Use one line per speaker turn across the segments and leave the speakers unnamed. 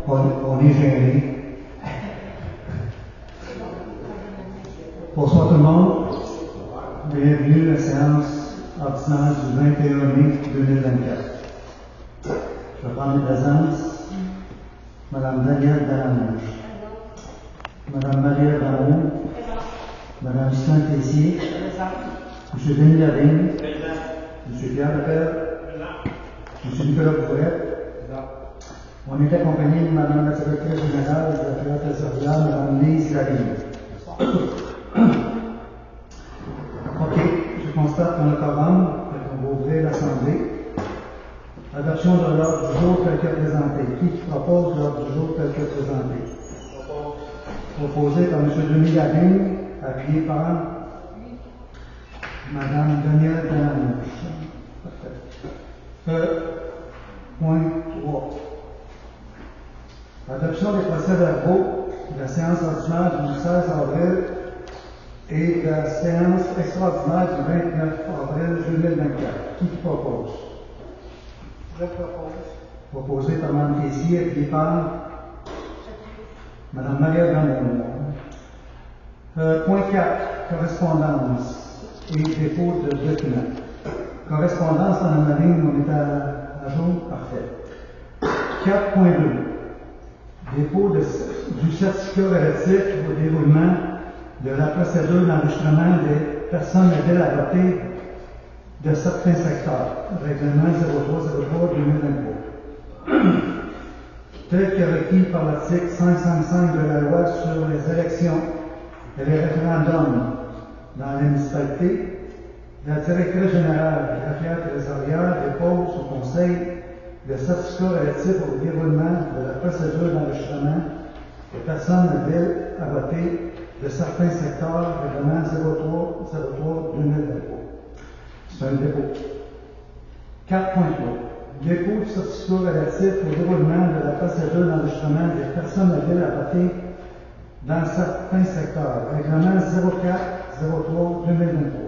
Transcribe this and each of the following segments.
On est gêné. Bonsoir tout le monde. Bienvenue à la séance ordinaire du 21 mai 2024. Je vais prendre les présences. Madame Danielle Dallamange, Madame Maria Barreau, Madame Saint Tessier, M. Denis Lavigne, M. Pierre Lepelle, M. Nicolas Bourret. On est accompagné de Madame la secrétaire générale de la trésorière, Madame Lise Lavigne. OK, je constate qu'on a quorum, on va ouvrir l'Assemblée. Adoption de l'ordre du jour tel que présenté. Qui propose l'ordre du jour tel que présenté? Proposé par M. Denis Lavigne, appuyé par Mme Danielle Dallamange. Point 3. Adoption des procès-verbaux de la séance ordinaire du 16 avril et de la séance extraordinaire du 29 avril 2024. Qui propose?
Je propose.
Proposé par Mme Tessier, appuyé par Mme Maria Van. Point 4. Correspondance et dépôt de documents. Correspondance dans la ligne, on est à jour, parfait. 4.2. Dépôt du certificat relatif au déroulement de la procédure d'enregistrement des personnes habiles à voter de certains secteurs. Règlement 0303-2023. Tel que requis par l'article 555 de la loi sur les élections et les référendums dans les municipalités, la directrice générale et l'affaire trésorière dépose au Conseil le certificat relatif au déroulement de la procédure d'enregistrement des personnes habiles à voter de certains secteurs, règlement 0303-2023. C'est un dépôt. 4.3. Dépôt du certificat relatif au déroulement de la procédure d'enregistrement des personnes habiles à voter dans certains secteurs, règlement 0403-2023.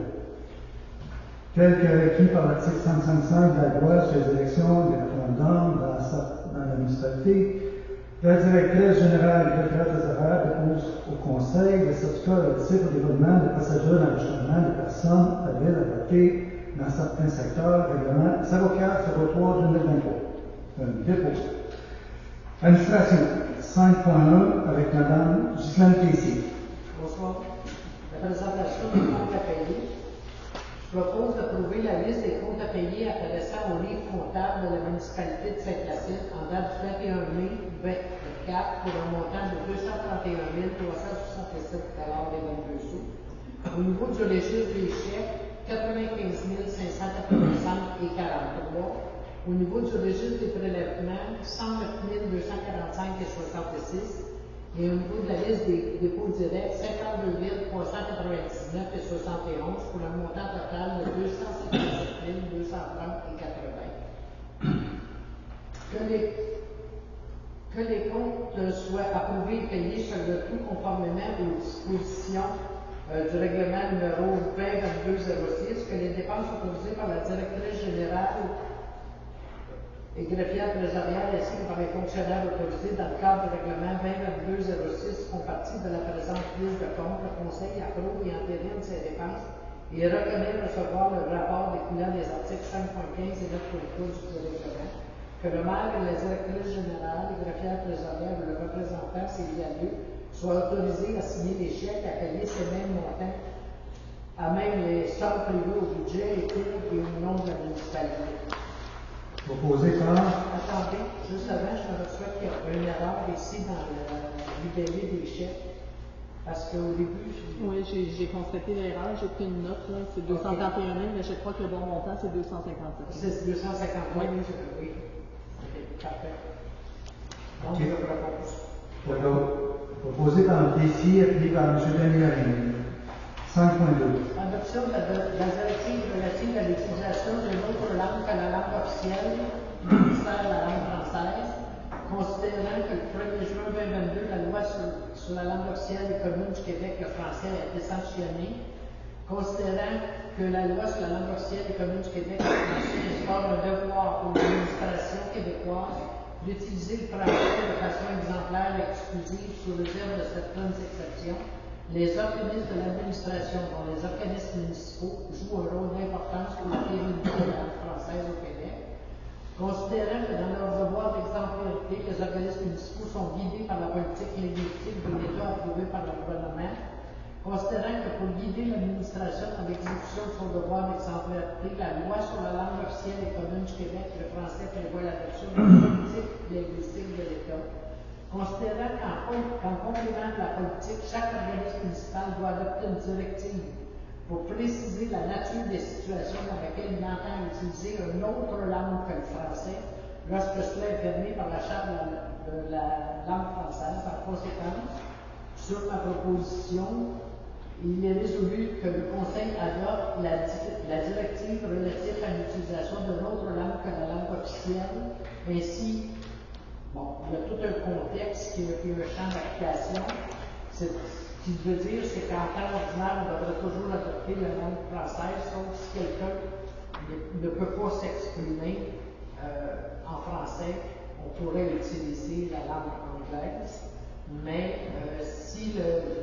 Tel que requis par l'article 155 de la loi sur les élections des référendums dans la municipalité, la directrice générale et le secrétaire trésorière dépose au Conseil le certificat relatif au déroulement de procédures d'enregistrement des personnes habiles à voter dans certains secteurs, règlement 0403-2023. Un dépôt. Administration 5.1 avec Mme Ghislaine Tessier.
Bonsoir. La présentation des comptes à payer. Je propose d'approuver la liste des comptes à payer intéressant au livre comptable de la municipalité de Saint-Placide en date du 21 mai 2024 pour un montant de 231 367 $22 sous. Au niveau du registre des chèques, 95 585 et 43. Au niveau du registre des prélèvements, 109 245 et 66. Et au niveau de la liste des dépôts directs, 52 399 et 71 pour un montant total de 257 230 et 80. Que les comptes soient approuvés et payés sur le tout conformément aux dispositions du règlement numéro 2022-06, que les dépenses autorisées par la directrice générale et greffière trésorière ainsi que par les fonctionnaires autorisés dans le cadre du règlement 2022-06 font partie de la présente liste de comptes. Le Conseil approuve et entérine ces dépenses et reconnaît recevoir le rapport découlant des articles 5.15 et 9.12 du règlement. Que le maire et la directrice générale et greffière trésorière ou le représentant, s'il y a lieu, soient autorisés à signer les chèques à payer ces mêmes montants, à même les sommes prévues au budget et au nom de la municipalité.
Proposé par.
Attendez, juste avant, je me reçois qu'il y a une erreur ici dans le libellé des chèques. Parce qu'au début.
Oui, j'ai constaté l'erreur, j'ai pris une note, là, c'est 241 000, mais je crois que le bon montant, c'est 250 000.
C'est 250 000, oui. Ok, parfait. Donc, je propose.
Proposé par M. Tessier, appuyé par M. Denis Lavigne. 5.2.
Adoption de la directive relative à l'utilisation d'une autre langue que la langue officielle du ministère de la langue française, considérant que le 1er juin 2022, la loi sur la langue officielle des communes du Québec, le français, a été sanctionnée, considérant que la loi sur la langue officielle des communes du Québec, le français, instaure un devoir pour l'administration québécoise d'utiliser le français de façon exemplaires exclusifs sous réserve de certaines exceptions. Les organismes de l'administration, dont les organismes municipaux, jouent un rôle d'importance pour la pérennité de la langue française au Québec. Considérant que dans leur devoir d'exemplarité, les organismes municipaux sont guidés par la politique linguistique de l'État approuvée par le gouvernement, considérant que pour guider l'administration dans l'exécution de son devoir d'exemplarité, la loi sur la langue officielle et commune du Québec, le français, prévoit l'adoption de la politique linguistique de l'État. Considérant qu'en complément de la politique, chaque organisme municipal doit adopter une directive pour préciser la nature des situations dans lesquelles il entend utiliser une autre langue que le français, lorsque cela est permis par la Charte de la langue française. En conséquence, sur ma proposition, il est résolu que le Conseil adopte la directive relative à l'utilisation d'une autre langue que la langue officielle. Ainsi, bon, il y a tout un contexte qui a un champ d'application. Ce qui veut dire, c'est qu'en temps ordinaire, on devrait toujours adopter la langue française, sauf si quelqu'un ne peut pas s'exprimer en français, on pourrait utiliser la langue anglaise. Mais si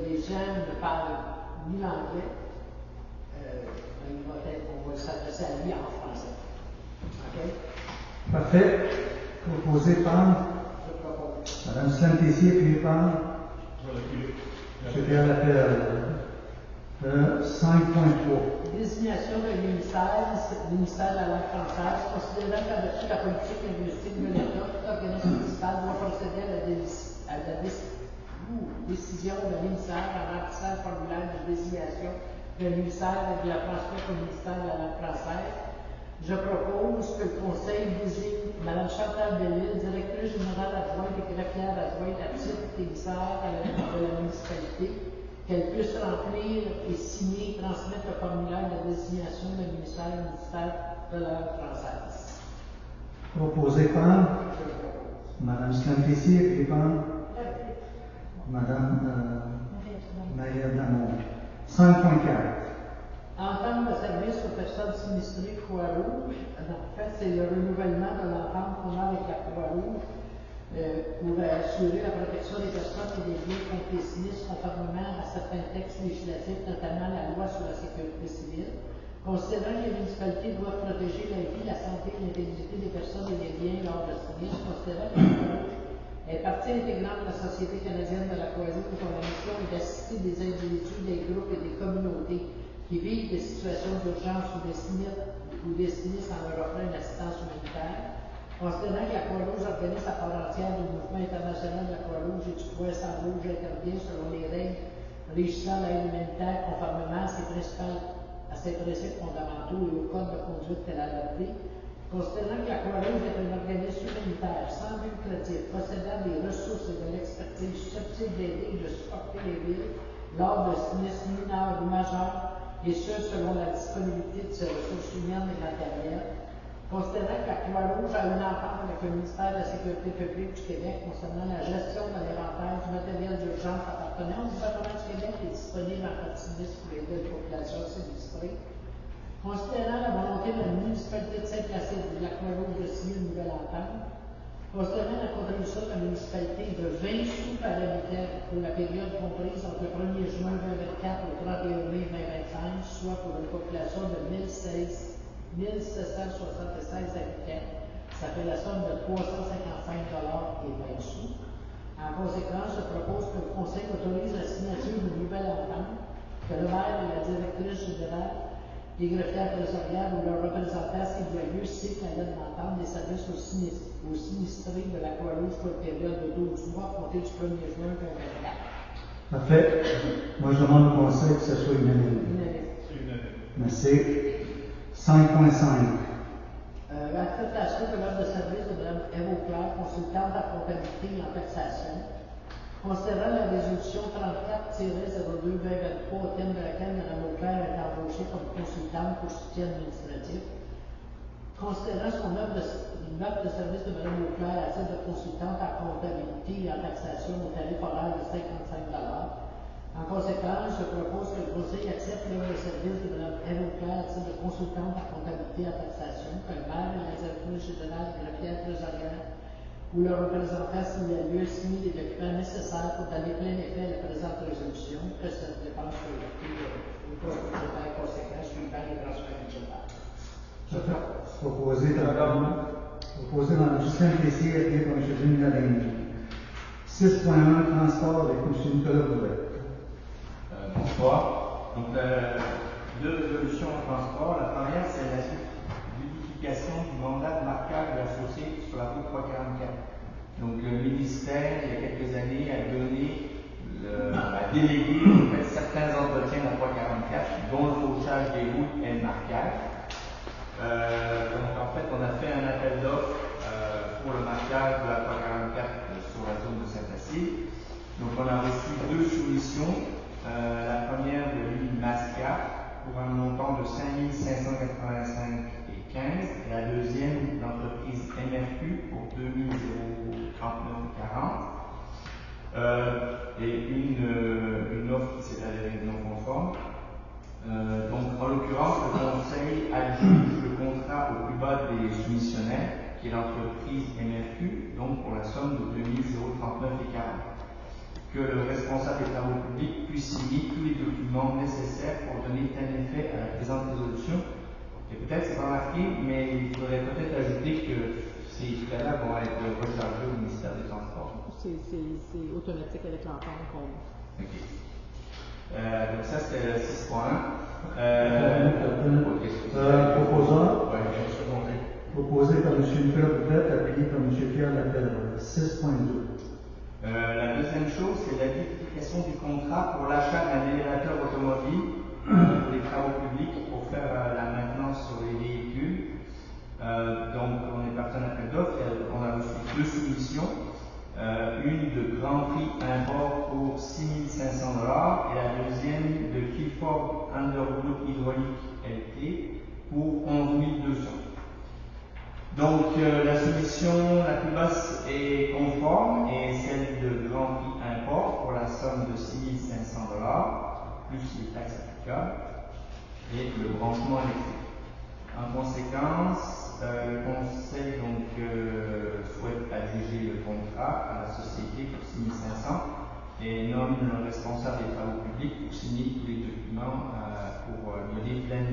les gens ne parlent ni l'anglais, on va s'adresser à lui en français. OK?
Parfait. Proposé par Mme Slam Tessier, puis par Secrétaire Lapelle. 5.3.
Désignation d'un ministère de la langue française, considérant qu'avec la politique linguistique de l'État, tout organisme municipal doit procéder à la décision d'un ministère en remplissant le formulaire de désignation d'un ministère et de la transmettre au ministère de la langue française. Je propose que le Conseil désigne Mme Chantal Bellil, directrice générale adjointe et greffière adjointe à titre d'émissaire de la municipalité, qu'elle puisse remplir et signer et transmettre le formulaire de désignation du ministère de la langue française.
Proposé par Mme Slam Tessier, puis par Mme Maria Damon. 5.4.
Entente de service aux personnes sinistrées Croix-Rouge. En fait, c'est le renouvellement de l'entente qu'on a avec la Croix-Rouge pour assurer la protection des personnes et des biens contre les sinistres conformément à certains textes législatifs, notamment la loi sur la sécurité civile. Considérant que les municipalités doivent protéger la vie, la santé et l'intégrité des personnes et des biens lors de sinistres, considérant que la Croix-Rouge est partie intégrante de la Société canadienne de la cohésion, dont la mission est d'assister des individus, des groupes et des communautés qui vivent des situations d'urgence ou des sinistres en leur offrant une assistance humanitaire. Considérant que la Croix-Rouge organise à part entière du mouvement international de la Croix-Rouge et du Croissant-Rouge intervient selon les règles régissant l'aide humanitaire conformément à ses principes fondamentaux et au code de conduite qu'elle a adopté. Considérant que la Croix-Rouge est un organisme humanitaire sans but lucratif, possédant des ressources et de l'expertise susceptibles d'aider et de supporter les villes lors de sinistres mineurs ou majeurs, et ce, selon la disponibilité de ses ressources humaines et matérielles. Considérant que la Croix-Rouge a une entente avec le ministère de la Sécurité publique du Québec concernant la gestion de l'inventaire du matériel d'urgence appartenant au gouvernement du Québec et disponible en cas de sinistre pour aider la population sinistrée. Considérant la volonté de la municipalité de Saint-Placide et de la Croix-Rouge de signer une nouvelle entente. Considérant la contribution de la municipalité de 20 sous par habitant pour la période comprise entre le 1er juin 2024 et le 31 mai 2025, soit pour une population de 1776 habitants, ça fait la somme de 355 $ et 20 sous. En conséquence, je propose que le Conseil autorise la signature d'une nouvelle entente, que le maire et la directrice générale des greffières trésorières ou leurs représentants, s'il y a lieu, signent la lettre d'entente des services aux sinistrés de la Croix-Rouge pour une période de 12 mois, compté du 1er juin 2024.
Parfait. Moi, je demande au Conseil que ce soit unanime. Merci. 5.5.
Acceptation de l'ordre de service de Mme Eve Auclair, consultante en comptabilité et en taxation. Considérant la résolution 34-02-2023, au thème de laquelle Mme Auclair est embauchée comme consultante pour soutien administratif. Considérant son offre de service de Mme Auclair à titre de consultante en comptabilité et en taxation au tarif horaire de 55 $. En conséquence, je propose que le Conseil accepte l'offre de service de Mme Eve Auclair à titre de consultante en comptabilité et en taxation, que le maire et la directrice générale de greffière trésorière ou le représentant s'il y a lieu signe les documents nécessaires pour donner plein effet à la présente résolution, que cette dépense soit effectuée au cours budgétaire conséquent suivant les transferts budgétaires. Je propose.
Proposé dans le logiciel PC appuyé par M. Denis Lavigne. 6.1 transport avec M. Nicolas Bouvet.
Bonsoir. Donc, deux résolutions en transport. La première, c'est la modification du mandat de marquage de l'associé sur la route 344. Donc, le ministère, il y a quelques années, a délégué en fait, certains entretiens de la 344, dont le fauchage des routes et le marquage. Donc, en fait, on a fait un appel d'offres pour le marquage de la 344 sur la zone de Saint-Placide. Donc, on a reçu deux soumissions. La première de l'île Masca pour un montant de 5 585,15 et la deuxième l'entreprise MRQ pour 2 039,40 et une offre qui s'est avérée non conforme. Donc en l'occurrence, le conseil adjuge le contrat au plus bas des soumissionnaires qui est l'entreprise MRQ, donc pour la somme de 2 039,40. Que le responsable des travaux publics puisse signer tous les documents nécessaires pour donner tel effet à la présente résolution. Et peut-être c'est pas marqué, mais il faudrait peut-être ajouter que ces frais-là vont être rechargés au ministère des Transports.
C'est automatique avec l'entente qu'on.
OK. Donc ça c'était le 6.1.
Proposé par M. Nicolas Bouvet, appuyé par M. Pierre Lapelle. 6.2.
La deuxième chose, c'est la modification du contrat pour l'achat d'un élévateur automobile pour les travaux publics pour faire la maintenance sur les véhicules. Donc, on est parti en appel d'offres. On a reçu deux soumissions. Une de Grand Prix Import pour 6 500 $ et la deuxième de Kilford Underwood Hydraulique LT pour 11 200 $. Donc la soumission la plus basse est conforme et celle de Grand Prix Import pour la somme de 6 500 $, plus les taxes applicables et le branchement électrique. En conséquence, le Conseil souhaite adjuger le contrat à la société pour 6 500 et nomme le responsable des travaux publics pour signer tous les documents pour donner plein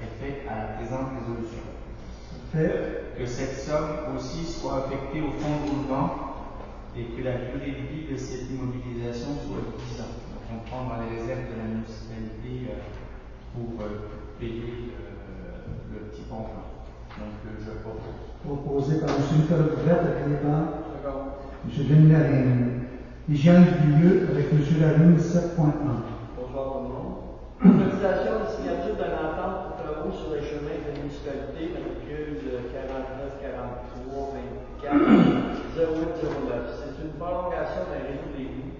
effet à la présente résolution. Que cette somme aussi soit affectée au fonds de roulement et que la durée de vie de cette immobilisation soit de 10 ans. Donc on prend dans les réserves de la municipalité pour payer le petit pont-plan. Donc je propose.
Proposé par M. Nicolas Bouvet, appuyé par M. Denis Lavigne. Hygiène du milieu avec M. Lavigne, 7.1.
Bonsoir tout le monde. Autorisation de signature d'un entente pour travaux sur les chemins de la municipalité, matricule 49 43 24 0809. C'est une prolongation d'un réseau d'égouts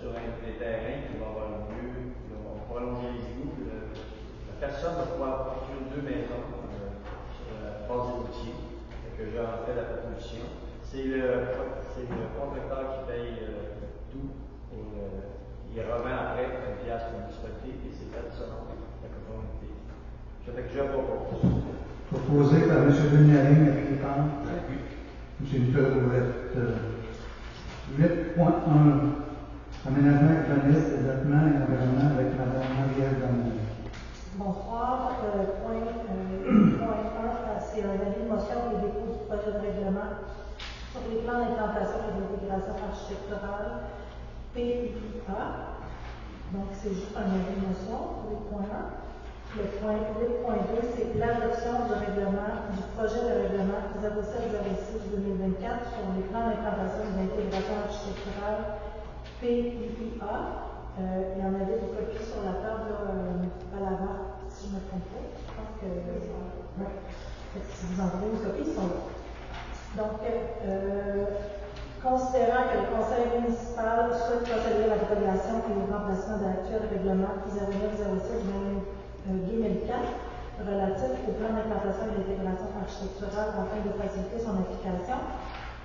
sur des terrains qui vont avoir lieu, qui vont prolonger les égouts. La personne va pouvoir construire 2 maisons sur la base des routiers, que j'ai en fait la proposition. C'est le contracteur qui paye tout pour il revend après 1 piastre pour la municipalité et c'est fait selon la conformité. Je propose.
Proposé par M. Denis Lavigne, appuyé par M. Nicolas Bouvet. 8.1. Aménagement urbaniste, développement et environnement avec Mme Marie-Ève Damour.
Bonsoir. Point 1, c'est un avis de motion pour le dépôt du projet de règlement sur les plans d'implantation et d'intégration architecturale PIA. Donc, c'est juste un avis de motion pour le point 1. Le point 8.2, c'est l'adoption du projet de règlement 0706-2024 sur les plans d'implantation et d'intégration architecturale PIA. Il y en avait des copies sur la table à l'avant, si je ne me trompe pas. Je pense que si vous en avez une copie, ils sont là. Donc, considérant que le conseil municipal souhaite procéder à la prolongation et au remplacement de l'actuel règlement 0906-2004 relatif au plan d'implantation et d'intégration architecturale afin de faciliter son application,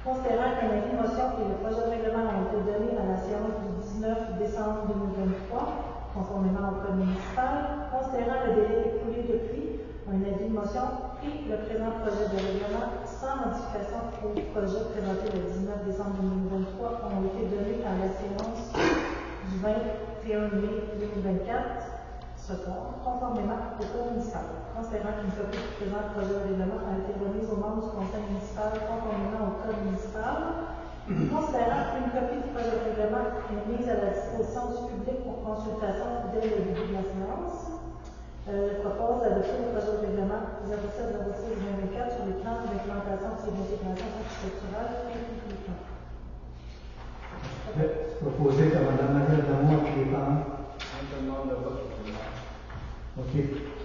considérant qu'un avis de motion et le projet de règlement ont été donnés à la séance du 19 décembre 2023, conformément au code municipal, considérant le délai écoulé depuis, un avis de motion et le présent projet de règlement sans modification au projet présenté le 19 décembre 2023 ont été donnés à la séance du 21 mai 2024 ce soir, conformément au code municipal. Considérant qu'une copie du présent projet de règlement a été remise aux membres du conseil municipal conformément au code municipal, considérant qu'une copie du projet de règlement est mise à la disposition du public pour consultation dès le début de la séance, je propose d'adopter le projet de règlement 0706-2024 sur les plans d'implantation et d'intégration architecturale et publiquement.
Proposé par Mme Marielle Damour qui est parent.
Je demande le vote.
OK.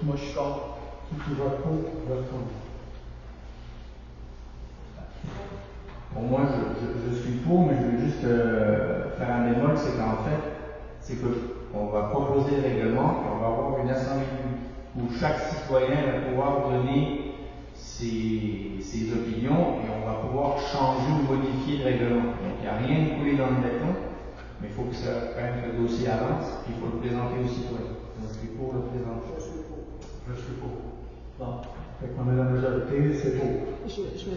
Moi, je suis contre.
Qui vote pour, vote contre.
Pour moi, je suis pour, mais je veux juste faire un bémol, c'est qu'en fait, c'est qu'on va proposer le règlement, et on va avoir une assemblée où chaque citoyen va pouvoir donner ses opinions et on va pouvoir changer ou modifier le règlement. Donc il n'y a rien de coulé dans le béton, mais il faut que quand même le dossier avance, puis il faut le présenter aux citoyens. Donc je suis pour le présenter.
Je suis pour. Bon. Fait qu'on a la majorité, c'est pour.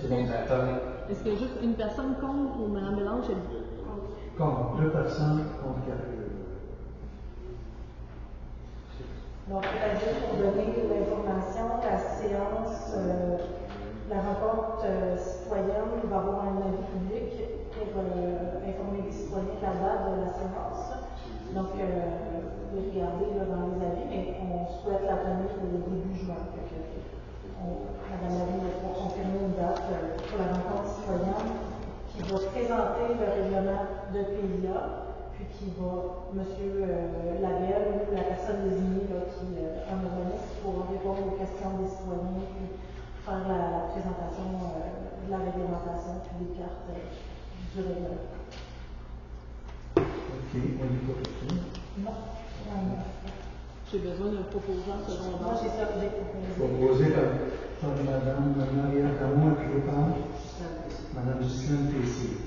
Donc attendez.
Est-ce qu'il y a juste une personne contre ou Mme Mélange est
Contre 2 personnes, contre 4.
Donc, c'est-à-dire pour donner l'information, la séance, la rencontre citoyenne va avoir un avis public pour informer les citoyens de la date de la séance. Donc, vous regardez là, dans les avis, mais on souhaite la tenir au début juin. Madame Lavigne va pouvoir confirmer une date pour la rencontre citoyenne qui va présenter le règlement de PIA, puis qui va, M. Labelle, ou la personne désignée là, qui en urbaniste, pour répondre aux questions des citoyens, puis faire la présentation de la réglementation, puis des cartes du règlement.
OK, on dit pas tout ça.
Non.
J'ai besoin d'un proposant secondaire.
Moi, j'ai ça, j'ai proposé.
Proposé par Mme Marielle Damour qui est parent. Mme Justine Tessier.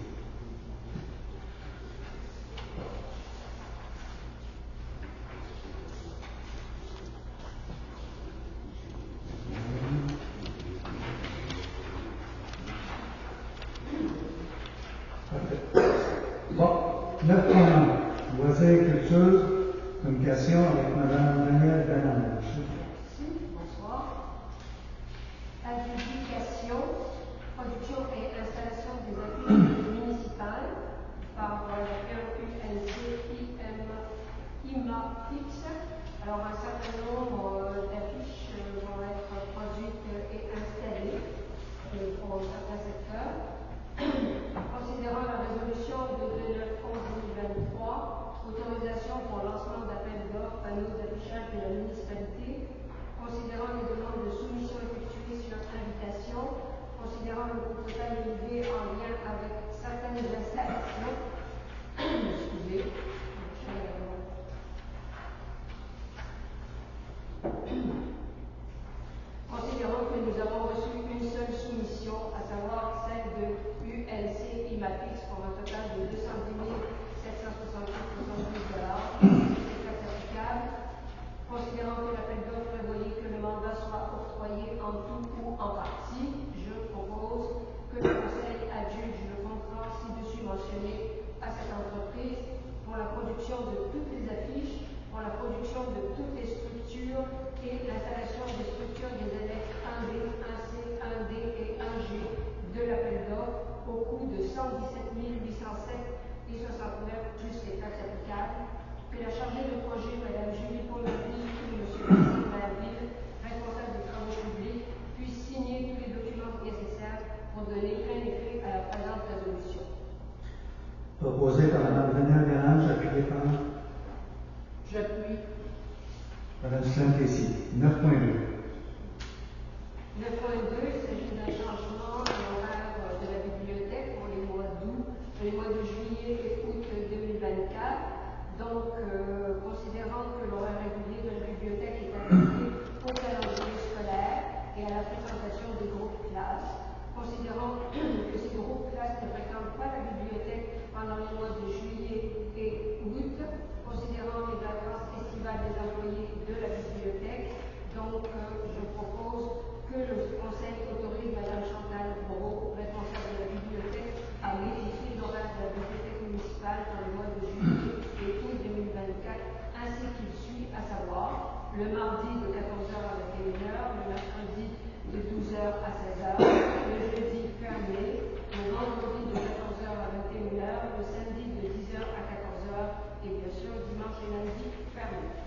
Bon, 9.1. Voisin et culture, communication avec Mme Danielle Bernard.
Bonsoir. Adjudication, production et installation des affiches municipales par la RULC IMAFIX. Alors, un certain nombre d'affiches vont être produites et installées pour certains secteurs. Considérant la résolution de 2023, autorisation pour lancement d'appels d'offres, panneaux d'affichage de la municipalité, considérant les demandes de soumission effectuées sur invitation, considérant le coût total élevé en lien avec certaines installations, considérant que nous avons reçu une seule soumission, à savoir celle de ULC IMAFIX pour un total de 210 768,72 $, c'est très applicable. Considérant que l'appel d'offres prévoyait que le mandat soit octroyé en tout ou en partie, je propose que le Conseil adjuge le contrat ci-dessus mentionné à cette entreprise pour la production de toutes les affiches, pour la production de toutes les structures et l'installation des structures des élèves 1D, 1C, 1D et 1G de l'appel d'offres au coût de 117 807,69 plus les taxes applicables, que la chargée de projet, Mme Julie Paul-Louis ou M. Vincent Laville, responsable des travaux publics, puisse signer tous les documents nécessaires pour donner plein effet à la présente résolution.
Proposé par Mme Danielle Bernard, appuyé par
J'appuie.
Mme Justine Tessier. 9.2.
9.2, il s'agit d'un changement de l'horaire de la bibliothèque pour les mois d'août, les mois de juillet et août 2024. Donc, considérant que l'horaire régulier de la bibliothèque est adapté au calendrier scolaire et à la fréquentation des groupes classes, considérant que ces groupes classes ne fréquentent pas la bibliothèque pendant les mois de juillet et août, considérant les vacances estivales des employés de la bibliothèque, donc je propose que le le mardi de 14h à 21h, le mercredi de 12h à 16h, le jeudi fermé, le vendredi de 14h à 21h, le samedi de 10h à 14h et bien sûr dimanche et lundi fermé.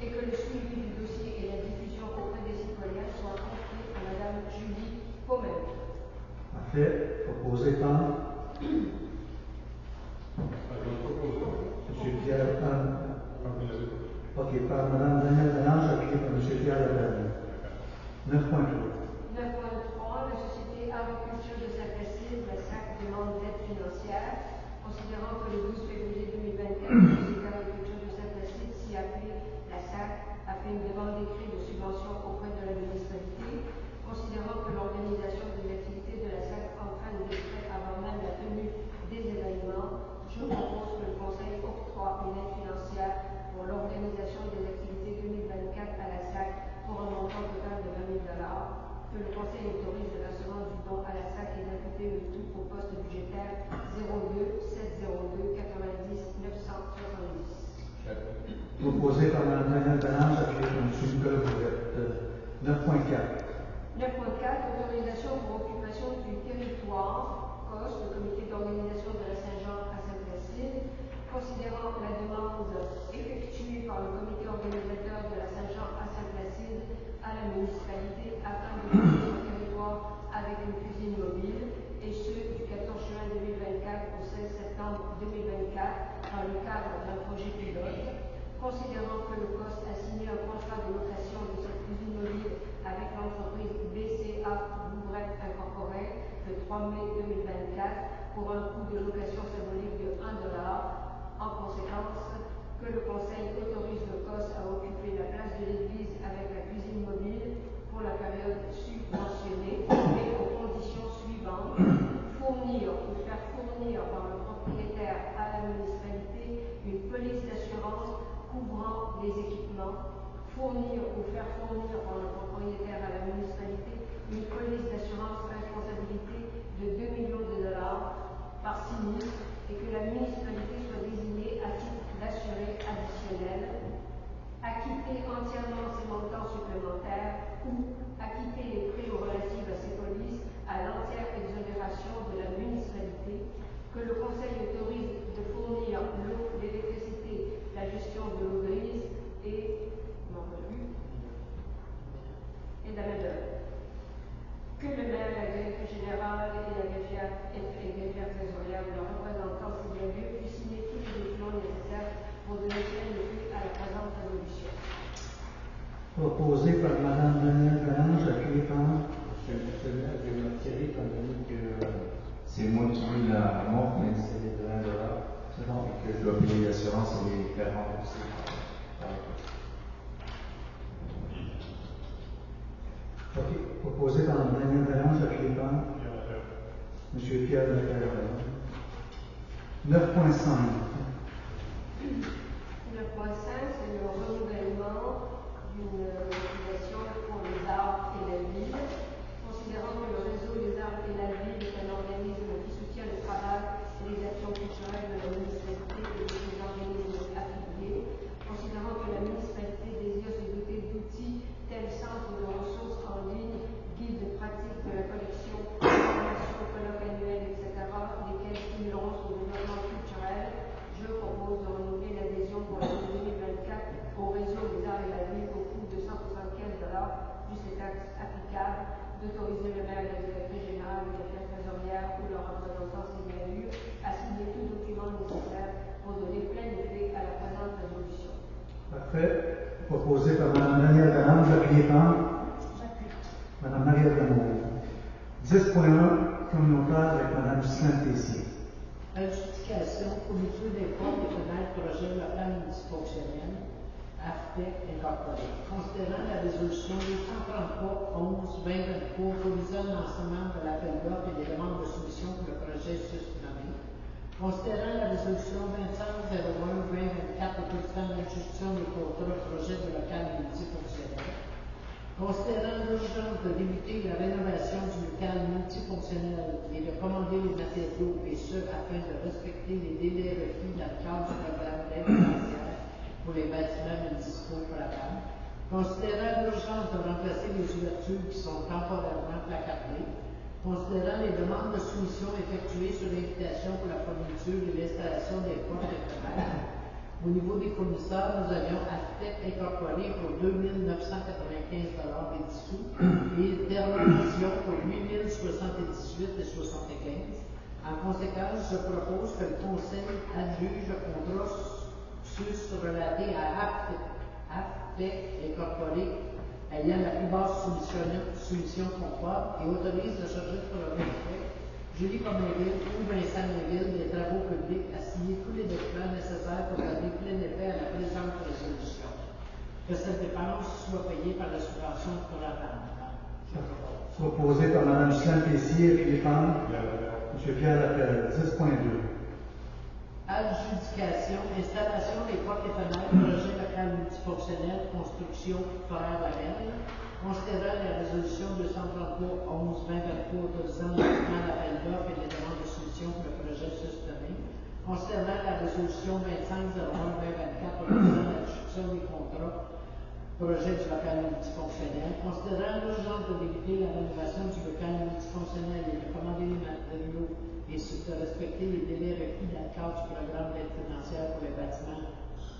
Et que le suivi du dossier et la diffusion auprès des citoyens soient confiés à Mme Julie Pommel.
Parfait. Proposé par M. Pierre. Ok, par Mme Danielle Delange, appuyé par M. Pierre Lapelle. 9.3.
9.3. La Société Agriculture de Saint-Placide, la SAC, demande d'aide financière, considérant que le 12 février 2024, la Société Agriculture de Saint-Placide s'y appelée la SAC a fait une demande écrite de subvention auprès de la municipalité, considérant que l'organisation des activités de la SAC entraîne des frais avant même la tenue des événements. Je propose que le Conseil octroie une aide financière pour l'organisation des activités 2024 à la SAC pour un montant total de 20 000 $, que le Conseil autorise le versement du don à la SAC et d'imputer le tout au poste budgétaire 02 702 90 970.
Proposé par Mme Danielle Delange, appuyé par M. Nicolas Bourrette. 9.4.
9.4. Autorisation pour occupation du territoire, COS, le comité d'organisation de la Saint-Jean à Saint-Placide, considérant la demande effectuée par le comité organisateur de la Saint-Jean à Saint-Placide à la municipalité afin de occuper son territoire avec une cuisine mobile, et ce du 14 juin 2024 au 16 septembre 2024 dans le cadre d'un projet pilote, considérant que le COS a signé un contrat de location de cette cuisine mobile avec l'entreprise BCA Bouvret Incorporée le 3 mai 2024 pour un coût de location symbolique de 1 $. En conséquence, que le Conseil autorise le COS à occuper la place de l'église avec la cuisine mobile pour la période subventionnée et aux conditions suivantes: fournir ou faire fournir par le propriétaire à la municipalité une police d'assurance couvrant les équipements, fournir ou faire fournir par le propriétaire à la municipalité une police d'assurance responsabilité de 2 millions de $, par sinistre, et que la municipalité soit désignée à titre d'assuré additionnel, acquitter entièrement ces montants supplémentaires ou acquitter les frais relatifs à ces polices à l'entière exonération de la municipalité, que le Conseil autorise de fournir l'eau, l'électricité, la gestion de l'eau grise et la main-d'œuvre. Que le maire, la directrice générale et la greffière trésorière ou leur représentant s'il y a lieu puissent signer tous les documents nécessaires pour donner plein effet à la présente résolution.
Proposé par Mme Danielle Delange, appuyé par
Monsieur le maire, je vais me retirer étant donné que c'est moi qui ai la montre, mais c'est les 20 $.
C'est bon.
Et que je dois payer l'assurance et les faire rembourser.
Ok. Proposé par Mme Danielle Delange, appuyé par M. Pierre Lapelle. 9.5.
9.5, c'est le renouvellement d'une motivation pour les arbres et la ville. Considérant que le réseau des arbres et la ville est un organisme qui soutient le travail et les actions culturelles de la municipalité et de ses organismes affiliés, considérant que la municipalité désire se doter d'outils tels centres de ressources en ligne, guides de pratique de la collection, formations, colloques annuels, etc., lesquels stimuleront son développement culturel, je propose de renouveler l'adhésion pour l'année 2024 au réseau des arts et la ville au coût de 175 $, plus les taxes applicables, d'autoriser le maire et la directrice générale et la chef trésorière ou leur représentant s'il y a lieu à signer tout document nécessaire pour donner plein effet à la présente résolution.
Parfait. Proposé par Mme Danielle Delange, appuyé par Mme Marielle Lamour. 10.1, communautaire avec Mme Saint-Tessier.
Adjudication au milieu des comptes et fenêtres projet local multifonctionnel, AFTEC incorporé. Considérant la résolution 233-11-2023 autorisant le lancement de l'appel d'offres et des demandes de soumission pour le projet susnommé. Considérant la résolution 25-01-2024 autorisant l'exécution des contrats projet de local multifonctionnel. Considérant l'urgence de débuter la rénovation du local multifonctionnel et de commander les matériaux, et ce, afin de respecter les délais requis dans le cadre du programme d'aide financière pour les bâtiments municipaux programmes. Considérant l'urgence de remplacer les ouvertures qui sont temporairement placardées, considérant les demandes de soumission effectuées sur invitation pour la fourniture et l'installation des portes et fenêtres, au niveau des fournisseurs, nous avions Architecte Incorporé pour 2 995 et 10 sous et Thermovision pour 8 078 et 75. En conséquence, je propose que le Conseil adjuge le contrat relaté à Architecte Incorporé ayant la plus basse soumission conforme et autorise le chargé de projet Julie Pomainville ou Vincent Mainville des travaux publics à signer tous les documents nécessaires pour donner plein effet à la présente résolution. Que cette dépense soit payée par la subvention de collaborateur.
Proposé par Mme Chisholm-Tessier et Philippon. M. Pierre Lapelle, 10.2.
Adjudication, installation des portes et fenêtres, projet local multifonctionnel, construction Frère-Labelle. Considérant la résolution 233-11-2023 autorisant le lancement de l'appel d'offres et les demandes de solutions pour le projet susnommé. Considérant la résolution 25-01-2024 autorisant la discussion des contrats projet du local multifonctionnel. Considérant l'urgence de débuter la rénovation du local multifonctionnel et de commander les matériaux et de respecter les délais requis dans le cadre du programme d'aide financière pour les bâtiments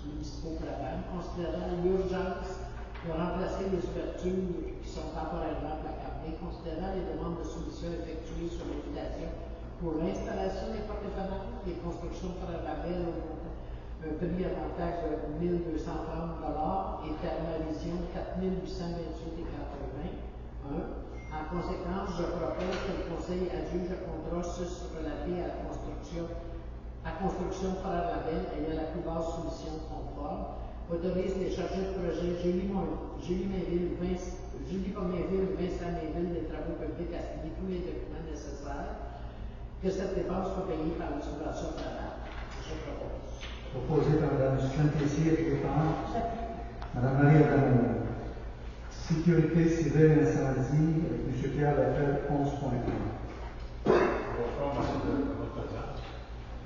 municipaux pour la banque. Considérant l'urgence de remplacer les ouvertures qui sont temporairement placardées, considérant les demandes de solutions effectuées sur l'invitation pour l'installation des portes et fenêtres, les constructions par la Labelle au prix avantage de 1 230 $ et Thermovision 4 828 et 80. En conséquence, je propose que le Conseil adjuge le contrat relaté à la construction par la Labelle ayant la plus basse solution conforme, autorise les chargés de projet Julie Pomainville, Vincent Mainville des travaux publics à signer tous les documents nécessaires, que cette dépense soit payée par la subvention de la Je propose.
Proposé par Mme Chisholm-Tessier et Philippon. Mme Marie-Adame. Sécurité civile incendie, M. Pierre Lapelle, 11.1.
Bonsoir, merci de votre présence.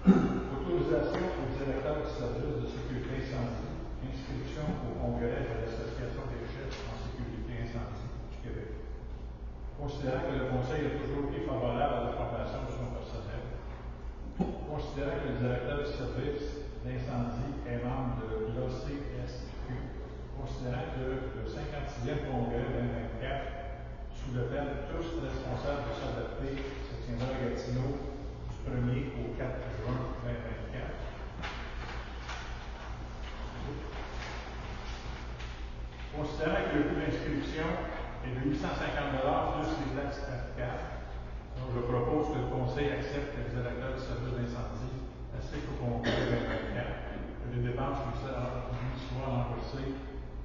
Autorisation au directeur du service de sécurité incendie, inscription au congrès de l'Association des chefs en sécurité incendie du Québec. Considérant que le Conseil a toujours été favorable à la formation de son personnel, considérant que le directeur du service d'incendie est membre de l'OCSQ, considérant que le 56e congrès 2024, sous le thème Tous responsables de s'adapter, se tiendra à Gatineau du 1er au 4 juin 2024. Considérant que le coût d'inscription est de 850 plus les taxes applicables, donc je propose que le Conseil accepte que le directeur du service d'incendie assiste au congrès 2024, que les dépenses lui soient remboursées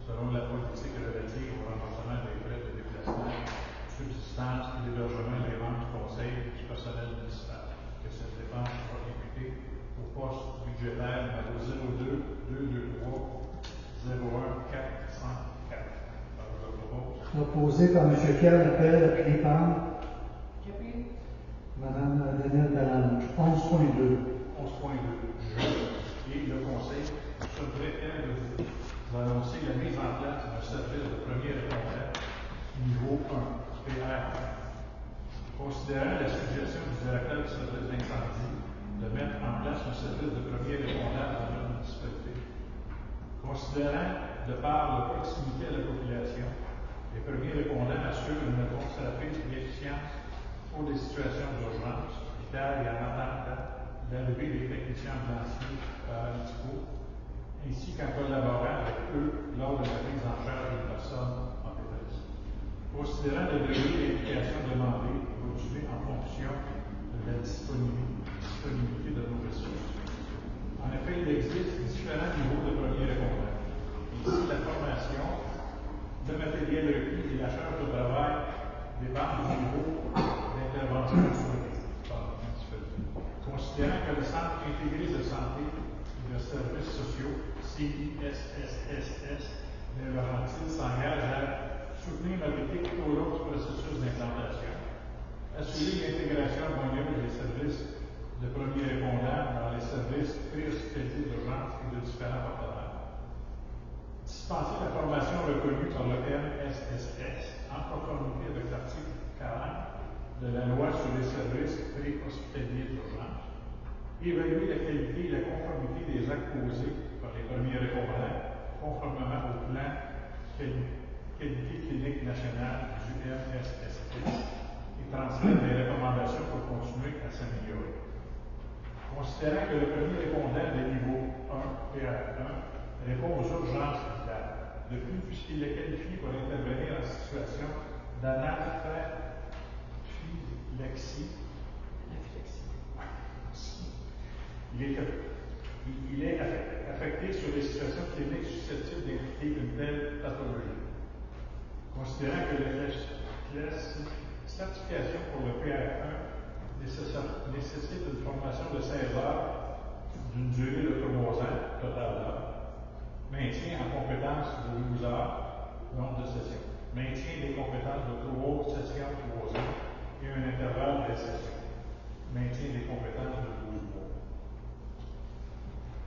selon la politique relative au remboursement des frais de déplacement, subsistance et l'hébergement des membres du Conseil du personnel municipal. Que cette dépense soit imputée au poste budgétaire numéro 02-223-01-404. Alors, je propose.
Proposé par M. Pierre Lapelle, Philippon.
J'appuie.
Mme Danielle Dalland, 11.2.
11.2. Et le Conseil se préfère de vous annoncer la mise en place d'un service de premier répondant niveau 1, PR. Considérant la suggestion du directeur du service d'incendie de mettre en place un service de premier répondant dans notre municipalité, considérant, de par la proximité à la population, les premiers répondants assurent une réponse rapide et efficiente pour des situations d'urgence, vitales et en attendant l'arrivée des techniciens ambulanciers municipaux, ainsi qu'en collaborant avec eux lors de la prise en charge d'une personne en détresse. Considérant le degré d'implication demandé, moduler en fonction de la disponibilité de nos ressources. En effet, il existe différents niveaux de premiers répondants. Ici, la formation, le matériel requis et la charge de travail dépendent du niveau d'intervention souhaité par la municipalité. Considérant que le Centre intégré de santé et de services sociaux, CISSSS, de Laurentides, s'engage à soutenir notre équipe tout au long du processus d'implantation, assurer l'intégration harmonieuse des services de premiers répondants dans les services préhospitaliers d'urgence et de différents partenaires, dispenser la formation requise reconnu par le MSSS en conformité avec l'article 40 de la loi sur les services préhospitaliers d'urgence, évaluer la qualité et la conformité des actes posés par les premiers répondants conformément au plan qualité clinique nationale du MSSS et transmettre des recommandations pour continuer à s'améliorer. Considérant que le premier répondant de niveau 1, PR1, répond aux urgences vitales, de plus, puisqu'il est qualifié pour intervenir en situation d'anaphylaxie, il est affecté sur les situations cliniques susceptibles d'impliquer une telle pathologie. Considérant que la certification pour le PR1 nécessite une formation de 16 heures d'une durée de 3 ans, total d'heures, maintien en compétence de 12 heures, nombre de sessions, maintien des compétences de 3 sessions, 3 ans, et un intervalle de sessions, maintien des compétences de 12 mois.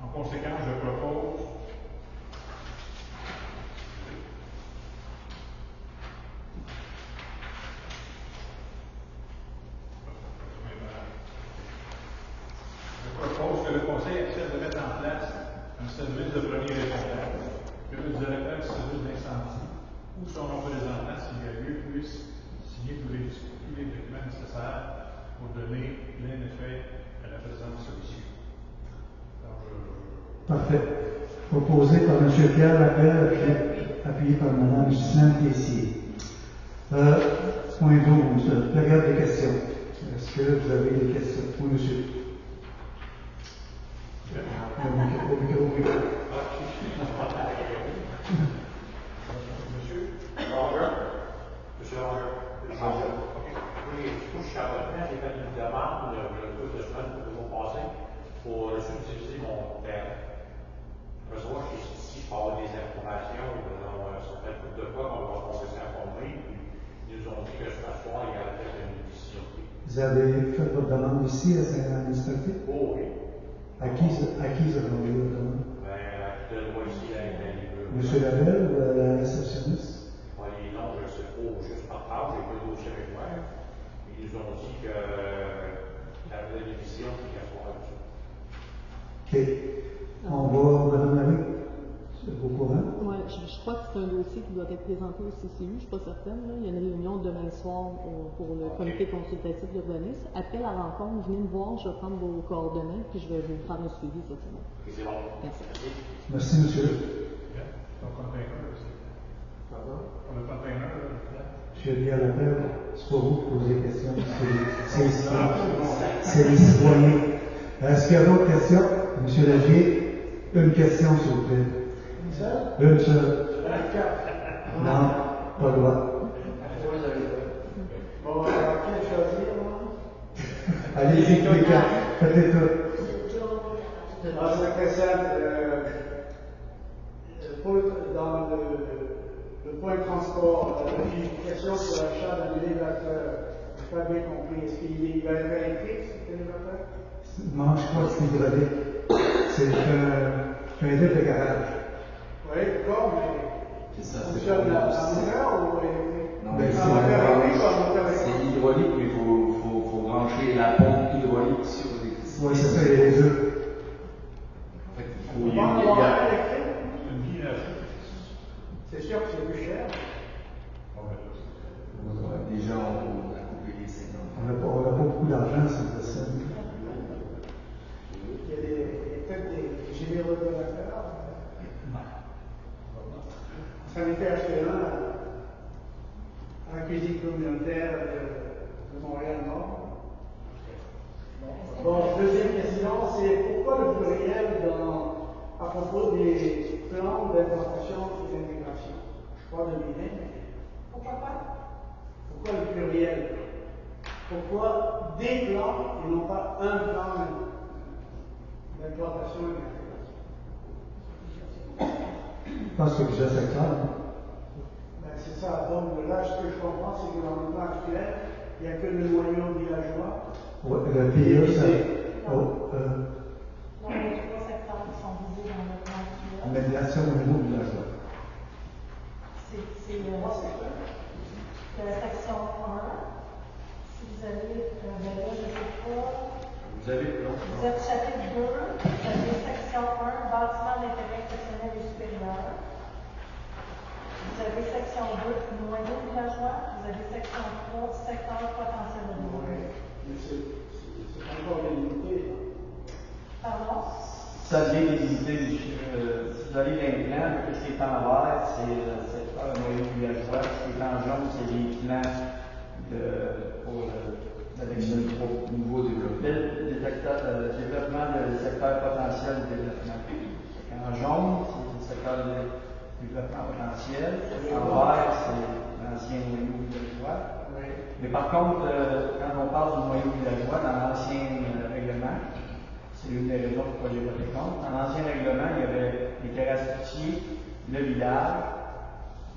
En conséquence, je propose que le Conseil accepte de mettre en place un service de premier répondant, que le directeur du service d'incendie ou son représentant, s'il y a lieu, puisse signer tous les documents nécessaires pour donner plein effet à la présente solution.
Parfait. Proposé par M. Pierre Lapelle, appuyé par Mme Ghislaine Tessier. Point 12, période des questions. Est-ce que vous avez des questions? Oui, monsieur.
J'ai fait une demande de semaine pour le mois passé pour subdiviser mon terrain. Je veux savoir si je peux avoir des informations, ça fait beaucoup de fois qu'on va s'informer, puis ils nous ont dit que ce soir, il y avait peut-être une décision.
Vous avez fait votre demande ici à Saint-Administratif?
Oh oui.
À qui vous avez envoyé votre demande?
Je le vois ici avec la livre.
Monsieur Labelle ou la réceptionniste?
Oui, non, je sais pas, juste par tard, j'ai pas le dossier avec moi. Ils nous ont dit qu'il y avait une décision qui allait se voir dessus.
OK. On va, Mme Marie, au courant?
Oui, je crois que c'est un dossier qui doit être présenté au CCU, je ne suis pas certaine. Là. Il y a une réunion demain soir pour le comité consultatif d'urbanisme. Après la rencontre, venez me voir, je vais prendre vos coordonnées, puis je vais vous faire un suivi cette semaine.
C'est bon.
Merci.
Merci, monsieur.
Ton container aussi. Pardon? On a le container, là.
Je viens à l'appel, c'est pas vous qui posez des questions, c'est les citoyens. Est-ce qu'il y a d'autres questions? Monsieur Lagier, une question, s'il vous plaît.
Une seule?
Une seule. Non, pas le droit.
Bon, quel choisir, moi?
Allez-y, faites tout.
Je serais très simple. Dans le point de transport, une question sur l'achat d'un élévateur. Je n'ai pas bien compris. Est-ce qu'il va être électrique, cet élévateur?
Non, je crois que c'est hydraulique. C'est un litre de garage.
Oui, d'accord, mais
C'est ça,
fonctionne à moteur ou électrique?
Non,
mais
c'est hydraulique, mais il faut brancher la pompe hydraulique sur l'électricité.
Oui, c'est ça, les deux.
En fait, il faut
c'est sûr que c'est plus cher.
déjà, on a coupé les 50.
On n'a pas beaucoup d'argent, c'est ça.
Il y a peut-être des généreux donateurs. Ça m'était acheté à la cuisine communautaire de Montréal-Nord. Bon, deuxième question, c'est pourquoi le pluriel à propos des plans d'implantation et d'intégration? Je crois deviner, mais pourquoi pas? Pourquoi le pluriel? Pourquoi des plans et non pas un plan d'implantation et d'intégration?
Je pense que déjà c'est clair.
Ben, c'est ça. Donc là, ce que je comprends, c'est que dans le plan actuel, il n'y a que le noyau villageois.
Oui, le PIE, ça.
Non, les 3 secteurs qui sont visés dans le plan actuel.
Médiation au niveau villageois.
êtes chapitre 2, vous avez section 1, bâtiment d'intérêt exceptionnel et supérieur. Vous avez section 2, noyau villageois. Vous avez section 3, secteur potentiel de
Oui, mais c'est encore délimité.
Pardon?
Ça vient délimité. Si vous allez dans les plans, ce qui est en vert, c'est le secteur noyau villageois. Ce qui est en jaune, c'est les plans pour l'élection du nouveau développement. Le développement du secteur potentiel de développement. En jaune, c'est le secteur de développement potentiel. En vert, c'est l'ancien noyau villageois.
Oui.
Mais par contre, quand on parle du noyau villageois, dans l'ancien règlement, c'est une des raisons pourquoi j'ai voté contre. Dans l'ancien règlement, il y avait les terrasses routiers, le village,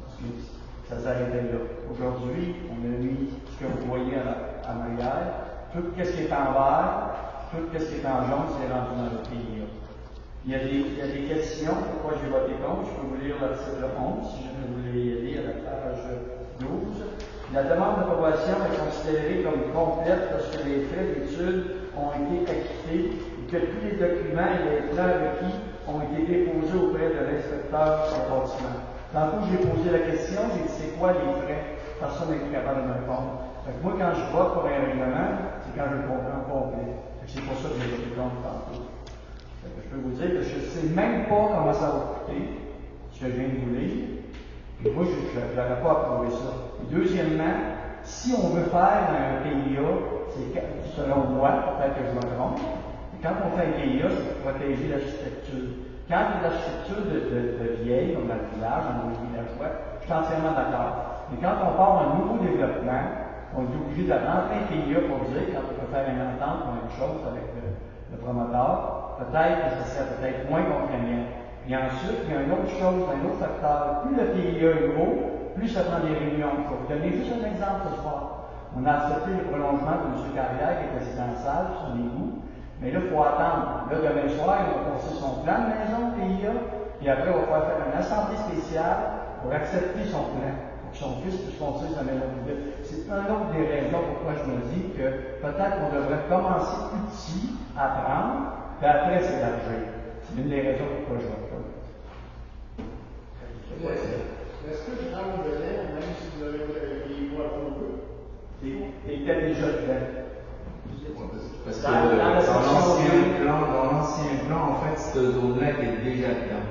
parce que ça s'arrêtait là. Aujourd'hui, on a mis ce que vous voyez en arrière. Tout ce qui est en vert, tout ce qui est en jaune, c'est rendu dans le PIA. Il y a des questions, pourquoi j'ai voté contre. Je peux vous lire l'article 11, si jamais vous voulez y aller, à la page 12. La demande d'approbation est considérée comme complète lorsque les frais d'études ont été acquittés et que tous les documents et les plans requis ont été déposés auprès de l'inspecteur du bâtiment. Tantôt, j'ai posé la question, j'ai dit c'est quoi les frais? Personne n'est capable de me répondre. Moi, quand je vote pour un règlement, c'est quand je le comprends complet. C'est pour ça que j'ai voté contre tantôt. Je peux vous dire que je ne sais même pas comment ça va coûter, ce que je viens de vous lire. Et moi, je n'aurais pas approuvé ça. Et deuxièmement, si on veut faire un PIA, c'est selon moi, peut-être que je me trompe, mais quand on fait un PIA, c'est pour protéger l'architecture. Quand il y a l'architecture de vieille, comme dans le village, dans le villageois, je suis entièrement d'accord. Mais quand on part un nouveau développement, on est obligé de rentrer un PIA pour dire, quand on peut faire une entente pour une chose avec le promoteur, peut-être que ça serait peut-être moins contraignant. Et ensuite, il y a une autre chose, un autre facteur. Plus le PIA est gros, plus ça prend des réunions. Je vais vous donner juste un exemple ce soir. On a accepté le prolongement de M. Carrière, qui est président de salle, sur les goûts. Mais là, il faut attendre. Là, demain soir, il va passer son plan de maison, PIA, et après, il va pouvoir faire une assemblée spéciale pour accepter son plan. Pour que son fils puisse construire sa maison publique. C'est une autre des raisons pourquoi je me dis que peut-être qu'on devrait commencer plus petit à apprendre, puis après s'élargir. C'est une des raisons pourquoi je vote pas.
Est-ce que je rentre dedans, même si vous avez les voix pour eux?
Et peut-être déjà dedans.
Parce que dans l'ancien plan, en fait, cette zone-là était déjà dedans.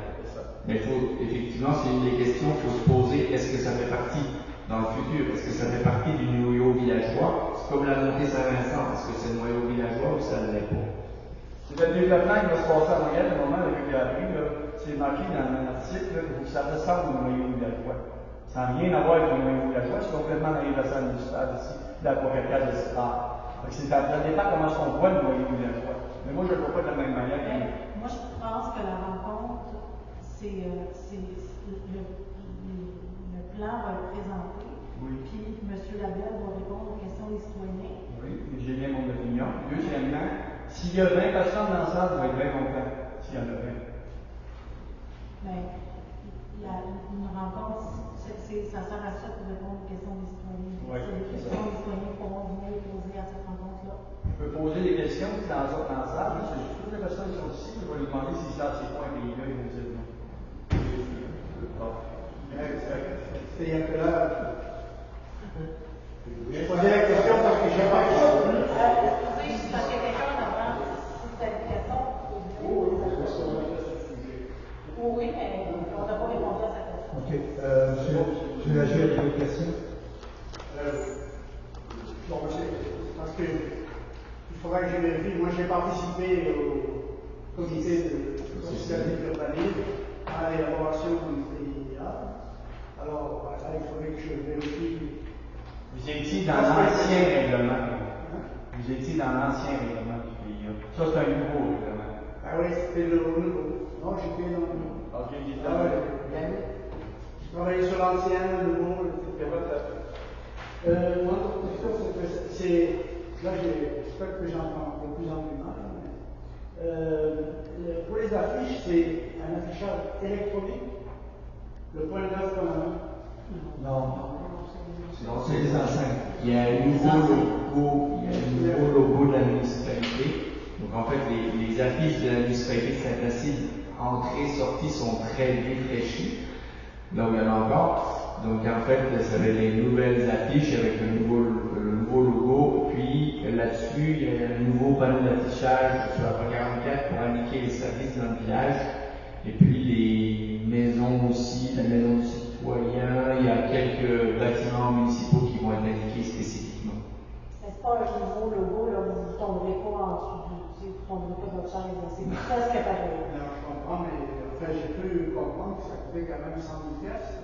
Mais effectivement, c'est une des questions qu'il faut se poser. Est-ce que ça fait partie dans le futur? Est-ce que ça fait partie du noyau villageois? C'est comme l'a noté Saint-Vincent. Est-ce que c'est le noyau villageois ou ça ne l'est pas?
C'est le développement qui va se passer en moyenne au moment avec Gary. C'est marqué dans un article où ça ressemble au noyau villageois. Ça n'a rien à voir avec le noyau villageois. C'est complètement dans les bassins municipales ici, de la Pocacade de Star. Ça dépend comment on voit le noyau villageois. Mais moi, je ne le vois pas de la même manière.
Moi, je pense que la rencontre, c'est le plan va être présenté.
Oui.
Puis M. Labelle va répondre aux questions des citoyens.
Oui, j'ai bien mon opinion. Deuxièmement, s'il y a 20 personnes dans la salle, je vais être bien content. S'il y en a 20.
Mais une rencontre, ça sert à ça pour répondre aux questions des citoyens.
Oui,
les questions des citoyens pourront venir poser à cette rencontre-là.
Je peux poser des questions dans la salle. Toutes les personnes qui sont ici, je vais lui demander s'ils savent c'est quoi un pays-là, ils vont dire non.
C'est un peu là. Je posais la question parce que j'ai pas
Excusez, parce que quelqu'un en avant, si c'était une question. Oui, mais on n'a pas répondu à sa question.
OK. Monsieur Lagier, avez-vous des questions?
Bon, parce que il faudrait que je vérifie. Moi, j'ai participé au comité de consultatif d'urbanisme à l'élaboration du PIA. Alors, voilà, il faudrait que je vérifie.
Vous étiez dans l'ancien règlement. Vous étiez dans l'ancien règlement du PIA. Ça, c'est un nouveau règlement.
Ah oui, c'était le nouveau. Non, j'étais dans le nouveau.
OK,
Ah ouais. Je travaillais sur l'ancien, le nouveau, etc. Mon autre question, c'est que là, j'espère que j'entends de plus en plus mal. Mais, pour les affiches, c'est un affichage électronique. Le point 9
Non.
C'est des enceintes. Il y a un nouveau logo de la municipalité Donc en fait, les affiches de la municipalité de Sainte-Placide, entrée-sortie, sont très défraîchies, là où il y en a encore. Donc en fait, ça va être les nouvelles affiches avec le nouveau logo, puis là-dessus, il y a un nouveau panneau d'affichage sur la voie 44 pour indiquer les services dans le village, et puis les maisons aussi, la maison du citoyen, il y a quelques bâtiments municipaux qui vont être indiqués spécifiquement.
C'est pas un nouveau logo, là, vous ne tomberez pas en dessous, vous ne tomberez pas votre chaise, c'est presque pareil.
Non, je comprends, mais enfin, j'ai pu comprendre que ça coûtait quand même 100 000 piastres.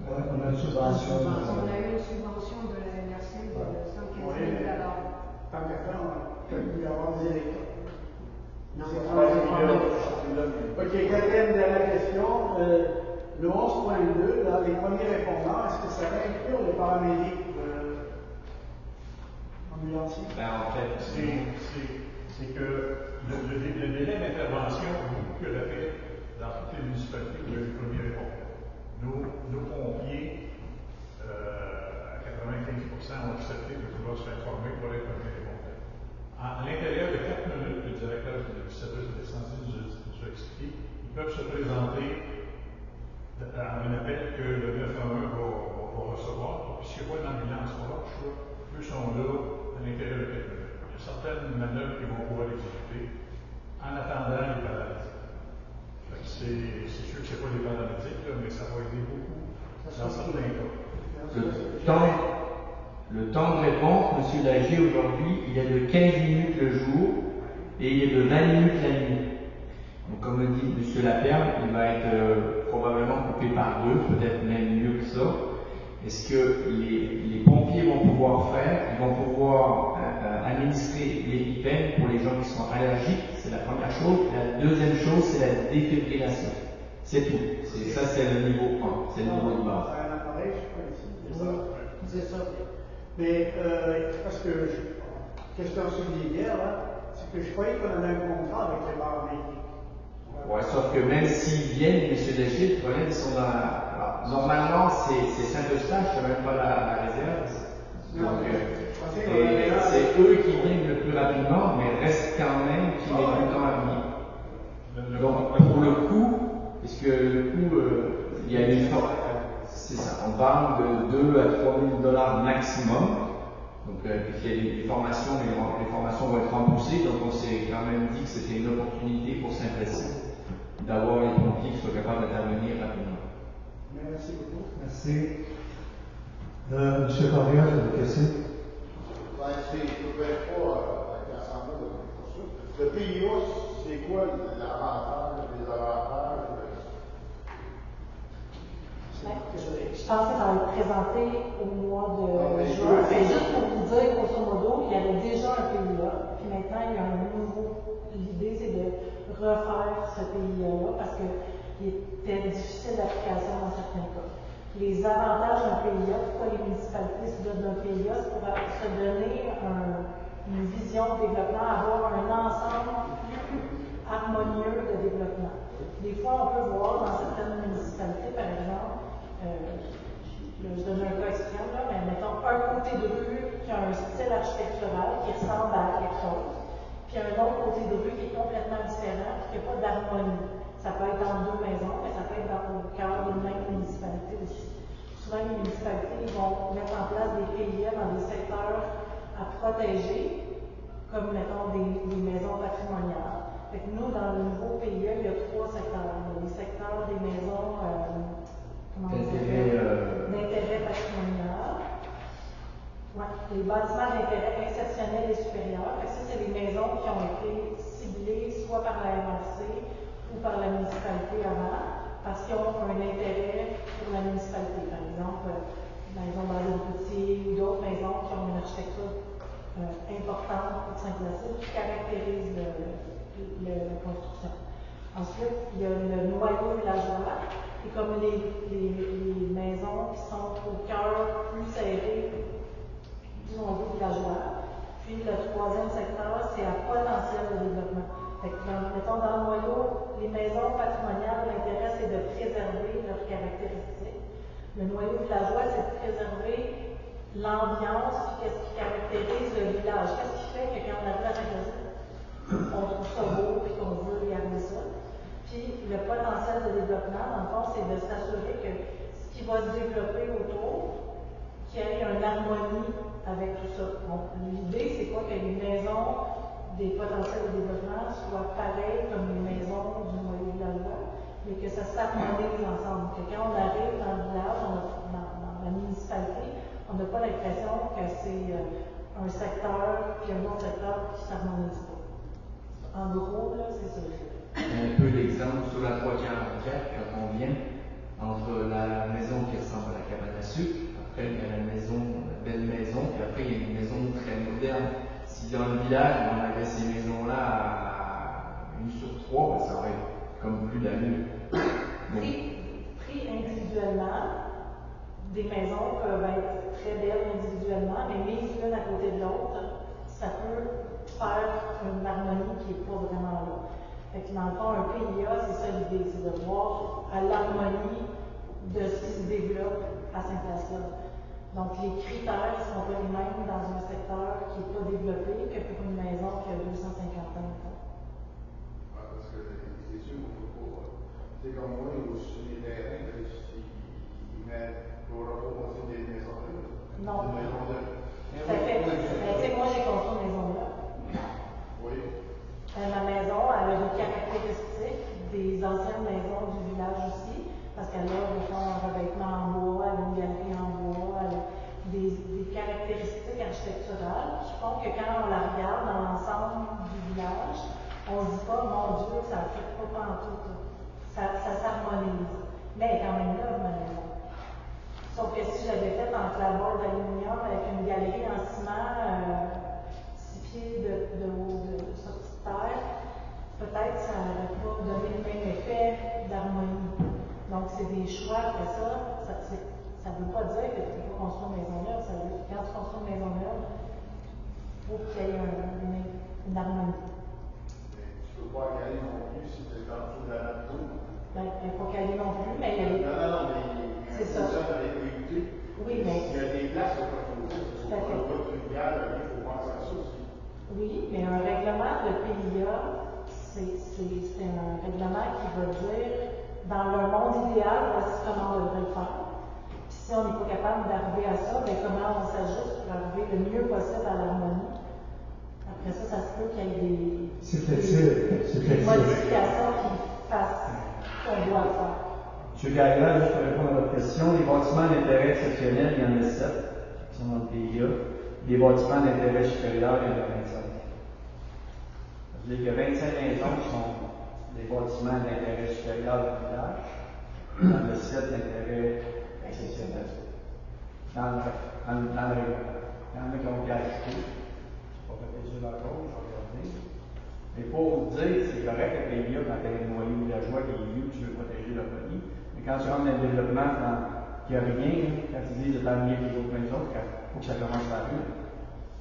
On a une subvention.
On a eu une subvention de la MRC de 115 000 $.
Tant qu'à faire, on peut y avoir des électeurs.
Non,
C'est
pas
OK, quatrième dernière question. Le 11.2, dans les premiers répondants, est-ce que ça va inclure les paramédics ambulanciers?
En fait,
C'est que le délai d'intervention que l'a fait dans toutes les municipalités où il y a eu le premier répondant. Nos pompiers, à 95%, ont accepté de vouloir se faire former pour être premier répondant. À l'intérieur de 4 minutes, le directeur du service de l'incendie nous a expliqué, ils peuvent se présenter à un appel que le 911 va recevoir. Puis s'il n'y a pas d'ambulance proche, eux sont là à l'intérieur de 4 minutes. Il y a certaines manœuvres qu'ils vont pouvoir exécuter en attendant les paralytiques. C'est sûr que ce n'est pas des paralytiques, mais ça va aider beaucoup dans certains cas.
Le temps de réponse, M. Lagier, aujourd'hui, il est de 15 minutes le jour et il est de 20 minutes la nuit. Donc, comme le dit M. Laperme, il va être probablement coupé par deux, peut-être même mieux que ça. Est-ce que les pompiers vont pouvoir faire? Ils vont pouvoir administrer l'épipène pour les gens qui sont allergiques, c'est la première chose. La deuxième chose, c'est la défibrillation. C'est tout. Ça, c'est le niveau 1. C'est le niveau de base.
Un appareil, je crois, ici.
C'est ça.
Mais, parce que, question soulignée là, c'est que je croyais qu'on avait un contrat avec les paramédics.
Ouais, sauf que même s'ils viennent, M. Léger, le problème, ils sont dans la... Alors, normalement, c'est Saint-Eustache, c'est même pas la réserve. Donc, c'est eux qui viennent le plus rapidement, mais reste quand même qu'il est tout le temps à venir. Donc, pour le coût, puisque le coût, il y a une forme, c'est ça, on parle de 2 à 3 000 $ maximum. Donc, il y a des formations, mais les formations vont être remboursées, donc on s'est quand même dit que c'était une opportunité pour Saint-Placide d'avoir les pompiers qui soient capables d'intervenir rapidement.
Merci beaucoup.
Merci. M. Correa, vous avez des questions?
Ben, je ne trouvais pas avec l'Assemblée pour ça. Le PIA, c'est quoi l'avantage, les avantages?
Je pense que ça va être présenté au mois de juin. Juste pour vous dire, grosso modo, il y avait déjà un PIA, puis maintenant il y a un nouveau. L'idée, c'est de refaire ce PIA-là parce qu'il était difficile d'application dans certains cas. Les avantages d'un PIA, pourquoi les municipalités se donnent d'un PIA, c'est pour se donner une vision de développement, avoir un ensemble harmonieux de développement. Des fois, on peut voir dans certaines municipalités, par exemple, je donne un cas extrême, là, mais mettons un côté de rue qui a un style architectural qui ressemble à quelque chose, puis un autre côté de rue qui est complètement différent, qui n'a pas d'harmonie. Ça peut être dans deux maisons, mais ça peut être dans le cœur d'une même municipalité aussi. Souvent, les municipalités ils vont mettre en place des PIA dans des secteurs à protéger, comme mettons des maisons patrimoniales. Fait que nous, dans le nouveau PIA, il y a 3 secteurs. Il y a les secteurs des maisons d'intérêt patrimonial. Ouais, les bâtiments d'intérêt exceptionnel et supérieur. Ça, c'est les maisons qui ont été ciblées soit par la MRC ou par la municipalité avant, parce qu'ils ont un intérêt pour la municipalité. Par exemple, la maison Bazin-Poutier ou d'autres maisons qui ont une architecture importante pour Saint-Placide qui caractérise la construction. Ensuite, il y a le noyau villageois, et comme les maisons qui sont au cœur plus serré du noyau villageois. Puis le troisième secteur, c'est à potentiel de développement. Fait que, mettons, dans le noyau, les maisons patrimoniales, l'intérêt, c'est de préserver leurs caractéristiques. Le noyau villageois, c'est de préserver l'ambiance, puis qu'est-ce qui caractérise le village. Qu'est-ce qui fait que quand on arrive à Saint-Placide, on trouve ça beau et qu'on veut regarder ça. Puis le potentiel de développement, dans le fond, c'est de s'assurer que ce qui va se développer autour, qu'il y ait une harmonie avec tout ça. Donc, l'idée, c'est pas que les maisons des potentiels de développement soient pareilles comme les maisons du noyau de la loi, mais que ça s'harmonise ensemble. Que quand on arrive dans le village, dans la municipalité, on n'a pas l'impression que c'est un secteur puis un autre secteur qui ne s'harmonise pas. En gros, là, c'est ça.
Un peu l'exemple sur la 344, quand on vient, entre la maison qui ressemble à la cabane à sucre, après il y a la belle maison, puis après il y a une maison très moderne. Si dans le village on avait ces maisons-là à 1 sur 3, ben, ça aurait comme plus d'allure.
Pris individuellement, des maisons peuvent être très belles individuellement, mais mises l'une à côté de l'autre, ça peut faire une harmonie qui n'est pas vraiment là. Fait que dans le fond, un PIA, c'est ça l'idée, c'est de voir à l'harmonie de ce qui se développe à cette place-là. Donc les critères ne sont pas les mêmes dans un secteur qui n'est pas développé que pour une maison qui a 250 ans.
Parce que c'est sûr qu'on ne peut pas. C'est comme moi, sur les terrains, ils mettent pour aussi des maisons là.
Non.
Des maisons là.
Ça fait. Tu sais, moi j'ai construit une maison là.
Oui.
Ma maison, elle a des caractéristiques des anciennes maisons du village aussi, parce qu'elle a un revêtement en bois, elle a une galerie en bois, elle a des caractéristiques architecturales qui font que quand on la regarde dans l'ensemble du village, on ne se dit pas, mon Dieu, ça ne fait pas pantoute. Ça s'harmonise. Mais elle est quand même là, ma maison. Sauf que si je l'avais faite en clapboard d'aluminium avec une galerie en ciment, 6 pieds de haut de sortie de terre, peut-être ça n'aurait pas donné le même effet d'harmonie. Donc, c'est des choix après ça. Ça ne veut pas dire que tu ne peux pas construire une maison neuve. Ça veut dire que quand tu construis une maison neuve, il faut qu'il y ait une harmonie.
Mais tu ne peux pas y aller non plus si tu es en dessous de la nature.
Ben, il ne faut qu'elle y ait non plus, mais il y a des.
Non, mais
c'est ça. Oui, mais.
Il y a des places où il faut pas de rivière, il faut penser à ça aussi.
Oui, mais un règlement de PIA, c'est un règlement qui va dire, dans le monde idéal, voici comment on devrait le faire. Puis si on n'est pas capable d'arriver à ça, ben comment on s'ajuste pour arriver le mieux possible à l'harmonie. Après ça, ça se peut qu'il y ait des modifications qui fassent ce qu'on doit faire.
M. Gaillard, juste pour répondre à votre question, les bâtiments d'intérêt exceptionnel, il y en a 7 qui sont dans le PIA. Les bâtiments d'intérêt supérieur, il y en a 25. Ça veut dire que 25 maisons sont des bâtiments d'intérêt supérieur du village. Il y en a 7 d'intérêt exceptionnel. Dans le règlement. Il y en a qui ont été ajoutés. Je ne sais pas peut-être sur la cause, je vais regarder. Mais pour vous dire, c'est correct le PIA quand tu as un noyau villageois qui est lieu, tu veux protéger l'harmonie. Mais quand tu rentres dans le développement, il n'y a rien, quand tu dis de t'amener avec les autres maisons, il faut que ça commence par une.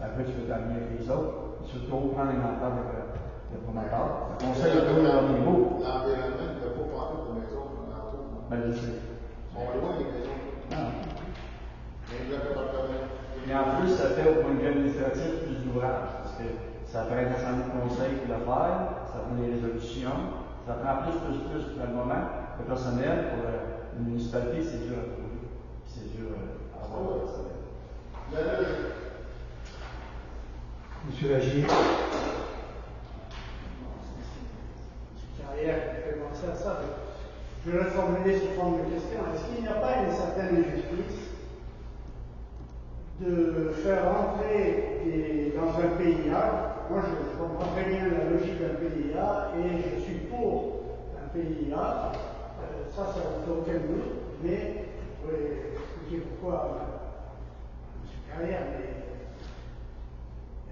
Après, tu peux t'amener avec les autres. Surtout, prendre un entente avec le promoteur. Le conseil est toujours au niveau.
L'environnement ne peut pas prendre de maison dans l'entour.
Ben, je sais.
On va loin des maisons.
Non.
Mais
en plus, ça fait au point de vue administratif plus d'ouvrage. Parce que ça prend un assemblée de conseil pour le faire, ça prend des résolutions, ça prend plus pour le moment. Le personnel, pour une municipalité, c'est dur à trouver. C'est dur à avoir le personnel.
Monsieur Lagier.
Carrière qui fait penser à ça. Je vais le formuler sous forme de question. Est-ce qu'il n'y a pas une certaine injustice de faire entrer dans un PIA? Moi, je comprends très bien la logique d'un PIA et je suis pour un PIA. Ça n'a aucun doute. Mais vous pouvez expliquer pourquoi M. Carrière, mais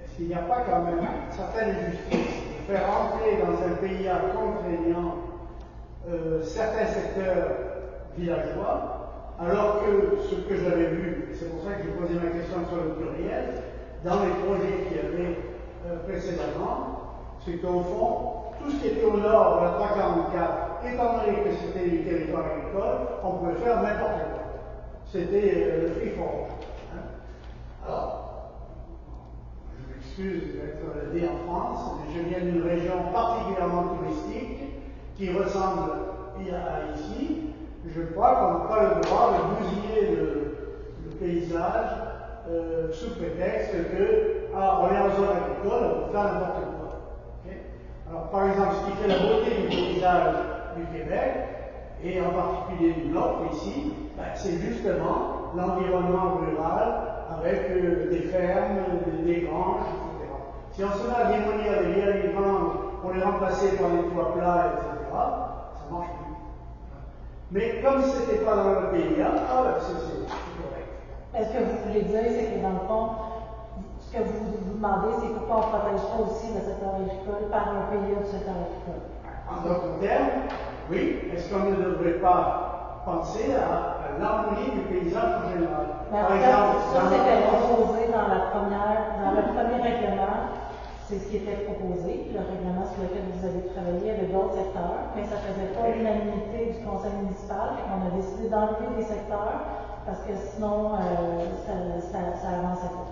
est-ce qu'il n'y a pas quand même une certaine injustice de faire entrer dans un PIA contraignant certains secteurs villageois, alors que ce que j'avais vu, c'est pour ça que j'ai posé ma question sur le pluriel, dans les projets qu'il y avait précédemment, c'est qu'au fond, tout ce qui était au nord de la 344, étant donné que c'était les territoires agricoles, on pouvait faire n'importe quoi. C'était le free for all. Alors, je m'excuse d'être né en France, mais je viens d'une région particulièrement touristique qui ressemble à ici. Je crois qu'on n'a pas le droit de bousiller le paysage sous prétexte que on est en zone agricole, on peut faire n'importe quoi. Okay? Alors, par exemple, ce qui fait la beauté du paysage du Québec, et en particulier du Nord ici, c'est justement l'environnement rural avec des fermes, des granges, etc. Si on se met à démolir les vieilles granges pour les remplacer par des toits plats, etc., ça ne marche plus. Mais comme ce n'était pas dans le PIA, c'est correct.
Ce que vous voulez dire, c'est que dans le fond, ce que vous vous demandez, c'est pourquoi on ne protège pas aussi le secteur agricole par un PIA du secteur agricole.
En d'autres termes, oui, est-ce qu'on ne devrait pas penser à l'harmonie du paysage en général?
Par exemple, ça c'était proposé dans le premier règlement, c'est ce qui était proposé, le règlement sur lequel vous avez travaillé avec d'autres secteurs, mais ça ne faisait pas l'unanimité du conseil municipal, on a décidé d'enlever des secteurs parce que sinon ça avançait pas.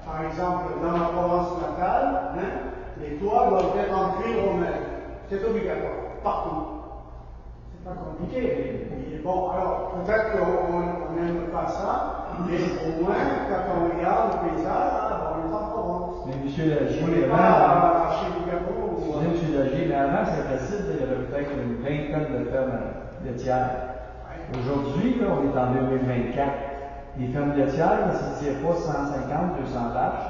Par exemple, dans ma province natale, les toits doivent être en cuir romain. C'est obligatoire, partout. C'est pas compliqué. Mais bon, alors, peut-être qu'on n'aime pas ça, mais au moins, quand on regarde le paysage, on est en Provence.
Mais M. Lagier,
on n'est pas chez Bugabo.
M. Lagier, mais avant, c'était facile, il y avait peut-être une vingtaine de fermes laitières. Aujourd'hui, on est en 2024. Les fermes laitières, si tu n'as pas 150, 200 vaches,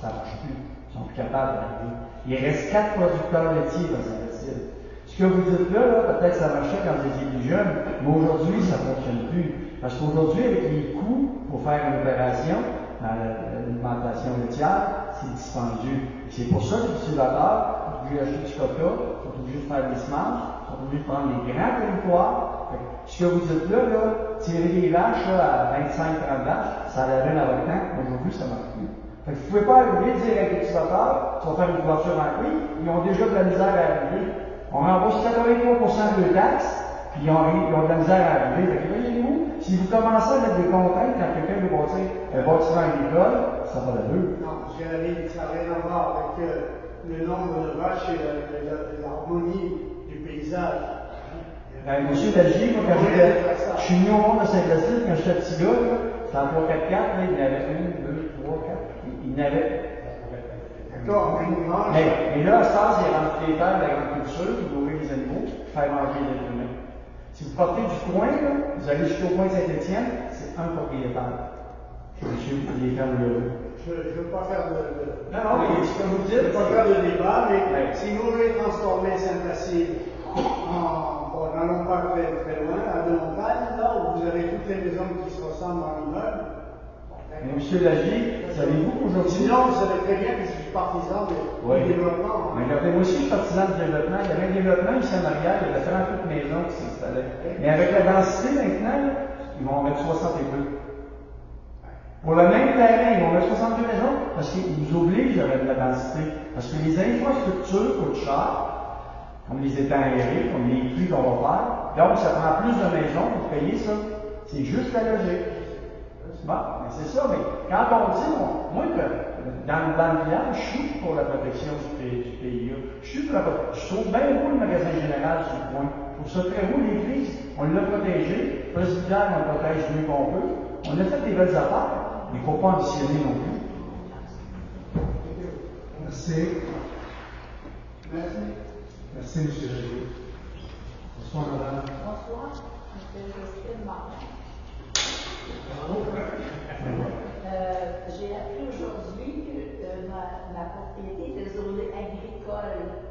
ça ne marche plus. Ils sont plus capables d'arriver. Il reste 4 producteurs laitiers dans Saint-Facile. Ce que vous dites là, peut-être que ça marchait quand vous étiez plus jeune, mais aujourd'hui, ça ne fonctionne plus. Parce qu'aujourd'hui, avec les coûts pour faire une opération dans l'alimentation laitière, c'est dispendieux. C'est pour ça que les utilisateurs, obligés d'acheter du coca, sont obligés de faire des semences, sont obligés de prendre des grands territoires. Ce que vous dites là, tirer des vaches à 25-30 vaches, ça allait à votre temps. Aujourd'hui, ça ne marche plus. Fait que vous ne pouvez pas arriver et dire à l'utilisateur, tu vas faire une couverture en cuir, ils ont déjà de la misère à arriver. On rembourse 83% de taxes, puis ils ont de la misère à arriver. Fait que voyez-vous, si vous commencez à mettre des contraintes quand quelqu'un veut bâtir un bâtiment agricole, ça va de deux.
Non, ça n'a rien à voir avec le nombre de vaches et l'harmonie du paysage.
Monsieur Lagier, moi, quand je suis venu au monde de Saint-Placide, quand j'étais petit gars, c'était en 3, 4, 4, il y en avait 1, 2, 3, 4. Il y en avait.
D'accord,
mais là, à ce temps, c'est rempli les terres de l'agriculture, vous nourrir les animaux, faire manger les humains. Si vous partez du coin, là, vous allez jusqu'au coin de Saint-Étienne, c'est un propriétaire. C'est monsieur qui est ferme là.
Je ne veux pas faire de.
Non, mais ce que vous dites.
Je ne veux pas faire de débat, mais si vous voulez transformer Saint-Placide n'allons pas très loin, à de montagne, là où vous avez toutes les maisons qui se ressemblent dans l'immeuble.
Mais M. Lagier, savez-vous qu'aujourd'hui.
Sinon, vous savez très bien que je suis partisan du développement.
Mais regardez, moi aussi, je suis partisan du développement. Il y avait un développement ici en arrière, il y avait 38 maisons qui s'installaient. Mais avec la densité maintenant, ils vont en mettre 62. Pour le même terrain, ils vont mettre 62 maisons parce qu'ils nous obligent à mettre de la densité. Parce que les infrastructures coûtent cher. Comme les étangs aérés, comme les puits qu'on va faire. Donc, ça prend plus de maisons pour payer ça. C'est juste la logique. Bon, mais c'est ça, mais quand on dit, moi, dans le village, je suis pour la protection du PIA. Je trouve bien beau le magasin général sur le coin. Je trouve ça très beau, l'église. On l'a protégé. Le presbytère, on le protège mieux qu'on peut. On a fait des belles affaires, mais il ne faut pas ambitionner non plus.
Merci. Merci, M. Lagier. Bonsoir, madame.
Bonsoir, M. Justine Martin. J'ai appris aujourd'hui que ma propriété était zonée agricole.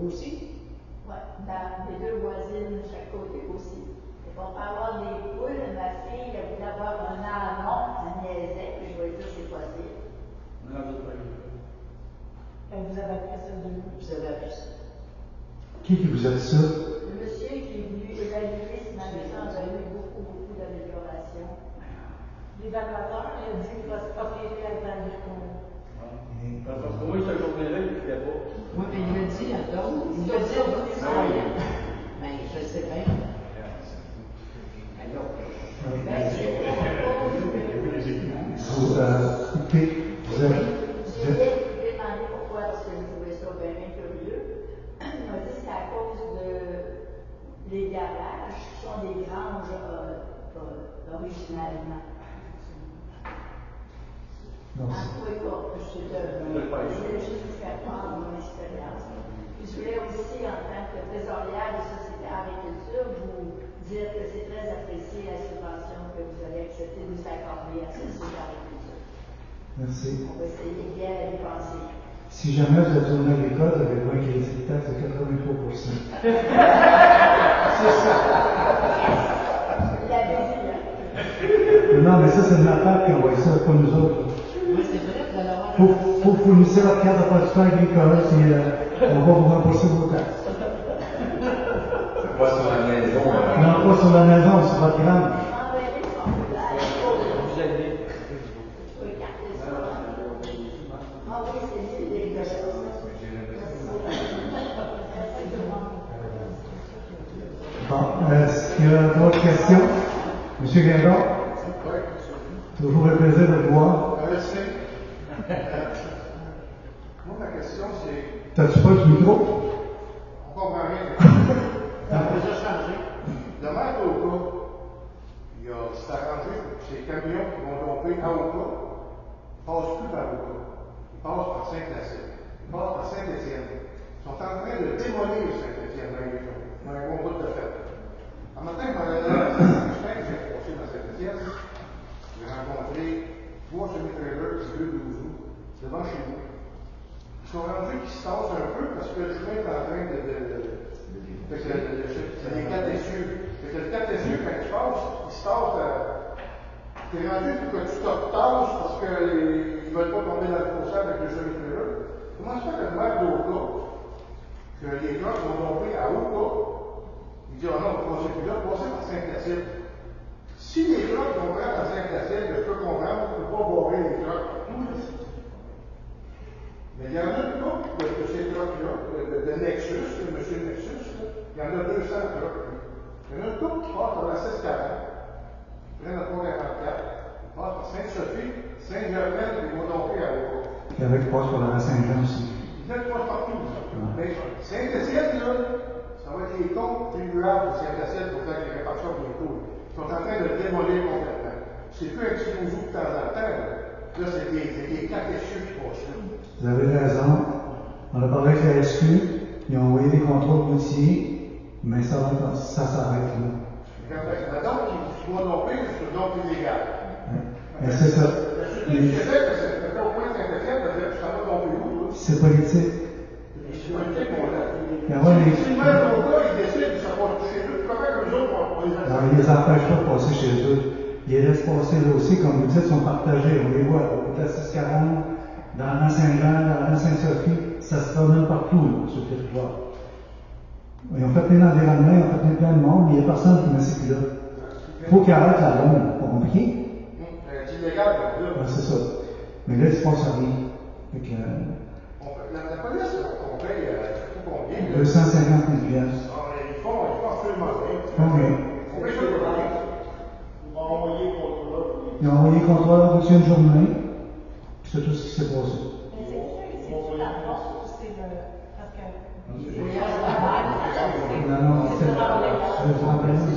Aussi?
Oui, mes deux voisines de chaque côté aussi. Et on peut avoir des poules, ma fille, elle voulait avoir un anon, elle niaisait, puis je vais dire c'est possible.
Non,
vous avez appris ça de nous.
Vous avez appris ça.
Qui vous a dit ça?
Le monsieur qui est venu évaluer ce magasin a eu beaucoup d'améliorations. L'évaluateur, il a dit que votre propriété est agricole.
Parce que moi, cette journée-là, il ne fait pas.
Oui, mais il me dit à d'autres. Il me dit à d'autres. Mais je sais bien.
Écoutez, vous avez.
originalement.
Non,
En tout cas, je voulais juste vous faire part de mon expérience. Puis je voulais aussi, en tant que trésorière de Société Agriculture, vous dire que c'est très apprécié la subvention que vous avez accepté de nous accorder à Société Agriculture.
merci.
On va essayer bien à y penser.
Si jamais vous êtes zone agricole, vous avez un crédit de taxe de 83%.
C'est ça. Il avait dit, hein?
Non, mais ça, c'est de ma part qui envoie ça, pas nous autres.
Oui, c'est vrai, vous allez avoir
Faut fournir votre carte d'appartement agricole, et on va vous rembourser vos taxes.
Pas sur la maison.
Non, pas sur la maison, sur votre grande.
Vous avez.
Ah oui, c'est lui, les gars.
Bon, est-ce qu'il y a d'autres questions? Monsieur Guindon? Toujours un plaisir de vous voir.
Merci. Moi, ma question, c'est.
T'as-tu pas du micro?
On comprend rien. Ça a déjà changé. Le maire d'Oka, il s'est arrangé pour que ces camions qui vont tomber à Oka ne passent plus par Oka. Ils passent par Saint-Placide. Ils passent par Saint-Étienne. Ils sont en train de démolir Saint-Étienne dans les régions. Ils ont un bon bout de fait. Un matin, je m'en allais à Saint-Justin, j'ai passé dans Saint-Étienne. J'ai rencontré 3 semi-trailers et 2 12 roues devant chez nous. Ils sont rendus qu'ils se tassent un peu parce que le chemin est en train de. C'est les 4 essieux. Fait que le 4 essieux, quand tu passes, il se tasse. T'es rendu pour que tu te tasses parce qu'ils ne veulent pas tomber dans le fossé avec le semi-trailer. Comment se fait que le maire d'Oka, que les gens vont tomber à Oka, il dit: oh non, on va passer plus là, passer par Saint-Placide. Si les gens vont prendre à Saint-Placide, je peux comprendre, on ne peut pas barrer les gens partout. Mais il y en a une couple de ces trucks-là, de Nexus, de M. Nexus, il y en a 200 trucks. Il y en a une couple qui passe par la 640, qui prennent le 344, qui passe par Sainte-Sophie, Saint-Germain, et vont tomber à Oka.
Il y avait qui passe par la Saint-Jean aussi.
Ils viennent pas partout, ça. Mais Saint-Étienne, là, ça va être les comptes tribulaires de Saint-Étienne pour faire les répartitions bientôt. Ils sont en train de le démolir complètement. C'est plus un petit ouzou de temps en temps. Là, c'est des 4 essieux qui passent là.
Vous avez raison. On a parlé avec la SQ, ils ont envoyé des contrôles routiers, mais ça s'arrête là.
Donc, ils vont tomber sur le don illégal.
Mais c'est ça.
C'était au point de Saint-Étienne, je ne sais pas tomber où.
C'est politique.
C'est politique, on l'a.
Il y a les...
Si le maire d'Oka, il décide que ça va chez eux, comment que les autres vont les
Non, ils ne les empêchent pas de passer chez eux. Ils les laissent passer là aussi, comme vous dites, sont partagés. On les voit au la 640, dans la Saint-Jean, dans la Sainte-Sophie, ça se promène partout là, sur le territoire. Ils ont fait plein d'environnements, ils ont fait plein de monde, mais il n'y a personne qui met ces plus là. Il faut qu'ils arrêtent la ronde, pas compliqué.
C'est illégal, là.
Ouais, c'est ça. Mais là, il ne se passe rien.
La police, on paye combien?
250 000
piastres. Ils font absolument rien.
Combien?
On paye ça pour rien.
Ils vont envoyer le contrôleur.
Ils ont envoyé le contrôleur aussi une journée, puis c'est tout ce qui s'est passé.
Mais c'est tout la force ou c'est le. Parce que.
Non, c'est le remplacement.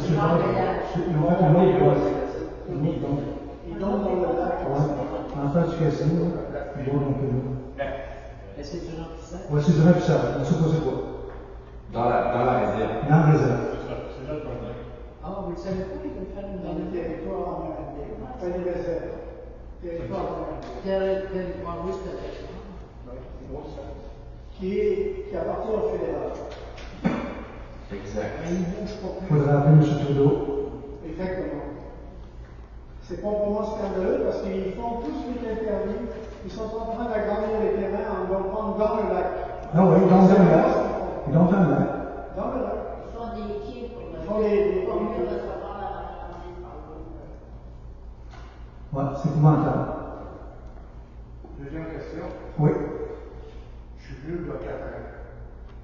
Ils ont fait un autre boîte.
Ils donnent dans le lac.
En tant que casino, ils vont donc là.
Est-ce que c'est du remplissage?
Oui, c'est du remplissage. On ne sait pas c'est quoi.
Dans la réserve.
Dans la réserve.
C'est là le problème.
Ah, vous ne savez pas qu'ils veulent faire une
Dans le territoire en Amérique. Pas des réserves. Territoire en Amérique.
Territoire, oui, c'est vrai.
Qui appartient au fédéral.
Exact.
Mais ils ne bougent pas
Il
plus.
faudra appeler M. Trudeau.
Exactement. C'est proprement scandaleux parce qu'ils font tout ce qui est interdit. Ils sont en train d'agrandir les terrains en le prendre dans le lac.
Ah oui, dans le lac. Ils ont dans le lac.
Dans le lac.
Ils font des quais pour
mieux
recevoir la marchandise par l'eau.
Ouais, c'est épouvantable.
Deuxième question.
Oui.
Je suis venu il y a 4 ans.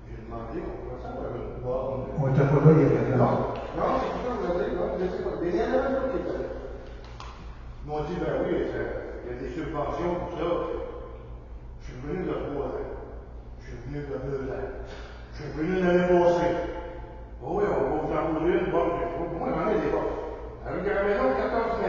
J'ai demandé, on pourrait savoir une boîte.
On n'était pas là il y a 4 ans.
Non, c'est pour ça que vous avez dit, non, je ne sais pas. Mais il y en a un autre qui était là. Ils m'ont dit, ben oui, il y a des subventions pour ça. Je suis venu de 3 ans. Je suis venu de 2 ans. Je suis venu l'année passée. Oh oui, on va vous en poser une bonne. Moi, j'en ai des bonnes. Avec la maison de 14 000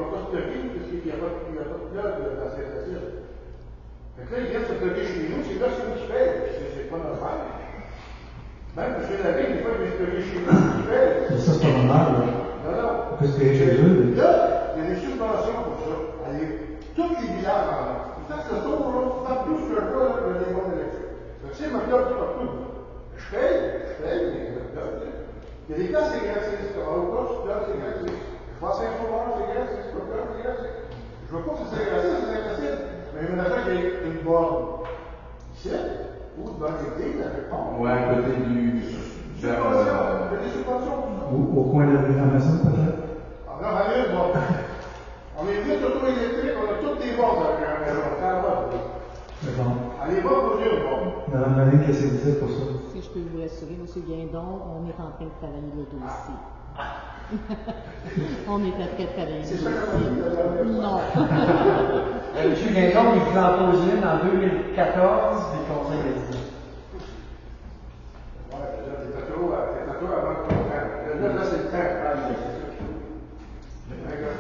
ne vont pas stocker parce qu'il n'y a pas de plug dans ces acides. Fait que là, ils viennent se stocker chez nous, c'est là c'est nous qui payent. C'est pas normal. Même parce que la ville, des fois, ils viennent stocker chez nous, qui payent.
Mais ça, c'est pas normal, là.
Non.
Parce que chez eux,
là, il y a des subventions pour ça. Allez, tous les villages en ont. Vous faites le tour, là, partout sur le toit, là, il y a des boîtes électriques. Donc, tu sais, ma plug partout. Je paye, mais il y a des cas, c'est gratis. Au cas, c'est gratis. Je pense à un sauveur, c'est gratis. Je veux pas que c'est gratis, c'est gratis. Mais il y a qui est une borne. Ici, ou dans l'été, quelque part.
Ouais, à côté du.
Il y a des subventions.
au coin de la rue Amazon, peut-être?
On a ramené une borne. On est venu auto électrique, on a toutes les bornes avec la maison.
C'est bon.
Allez, va produire une borne.
Madame Marie, qu'est-ce que vous dites pour ça?
Si je peux vous rassurer, M. Guindon, on est en train de travailler le dossier. On est en train de travailler le dossier. Non.
M. Guindon, il voulait en poser une en 2014 des conseils d'État.
Ouais, là, t'es trop avant de comprendre. Là, c'est le temps.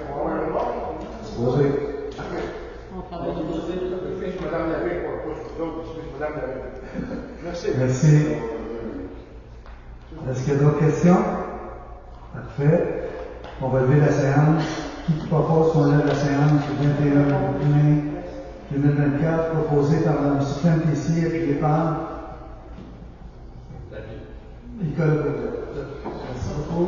On va avoir une borne.
Supposé.
On travaille le dossier.
Madame Lavigne, pour d'autres, Madame Lavigne. Merci.
Merci. Est-ce qu'il y a d'autres questions? Parfait. On va lever la séance. Qui propose qu'on lève la séance du 21 mai 2024, proposée par M. Plantessier et puis Épard? Nicolas Boutet. Merci beaucoup.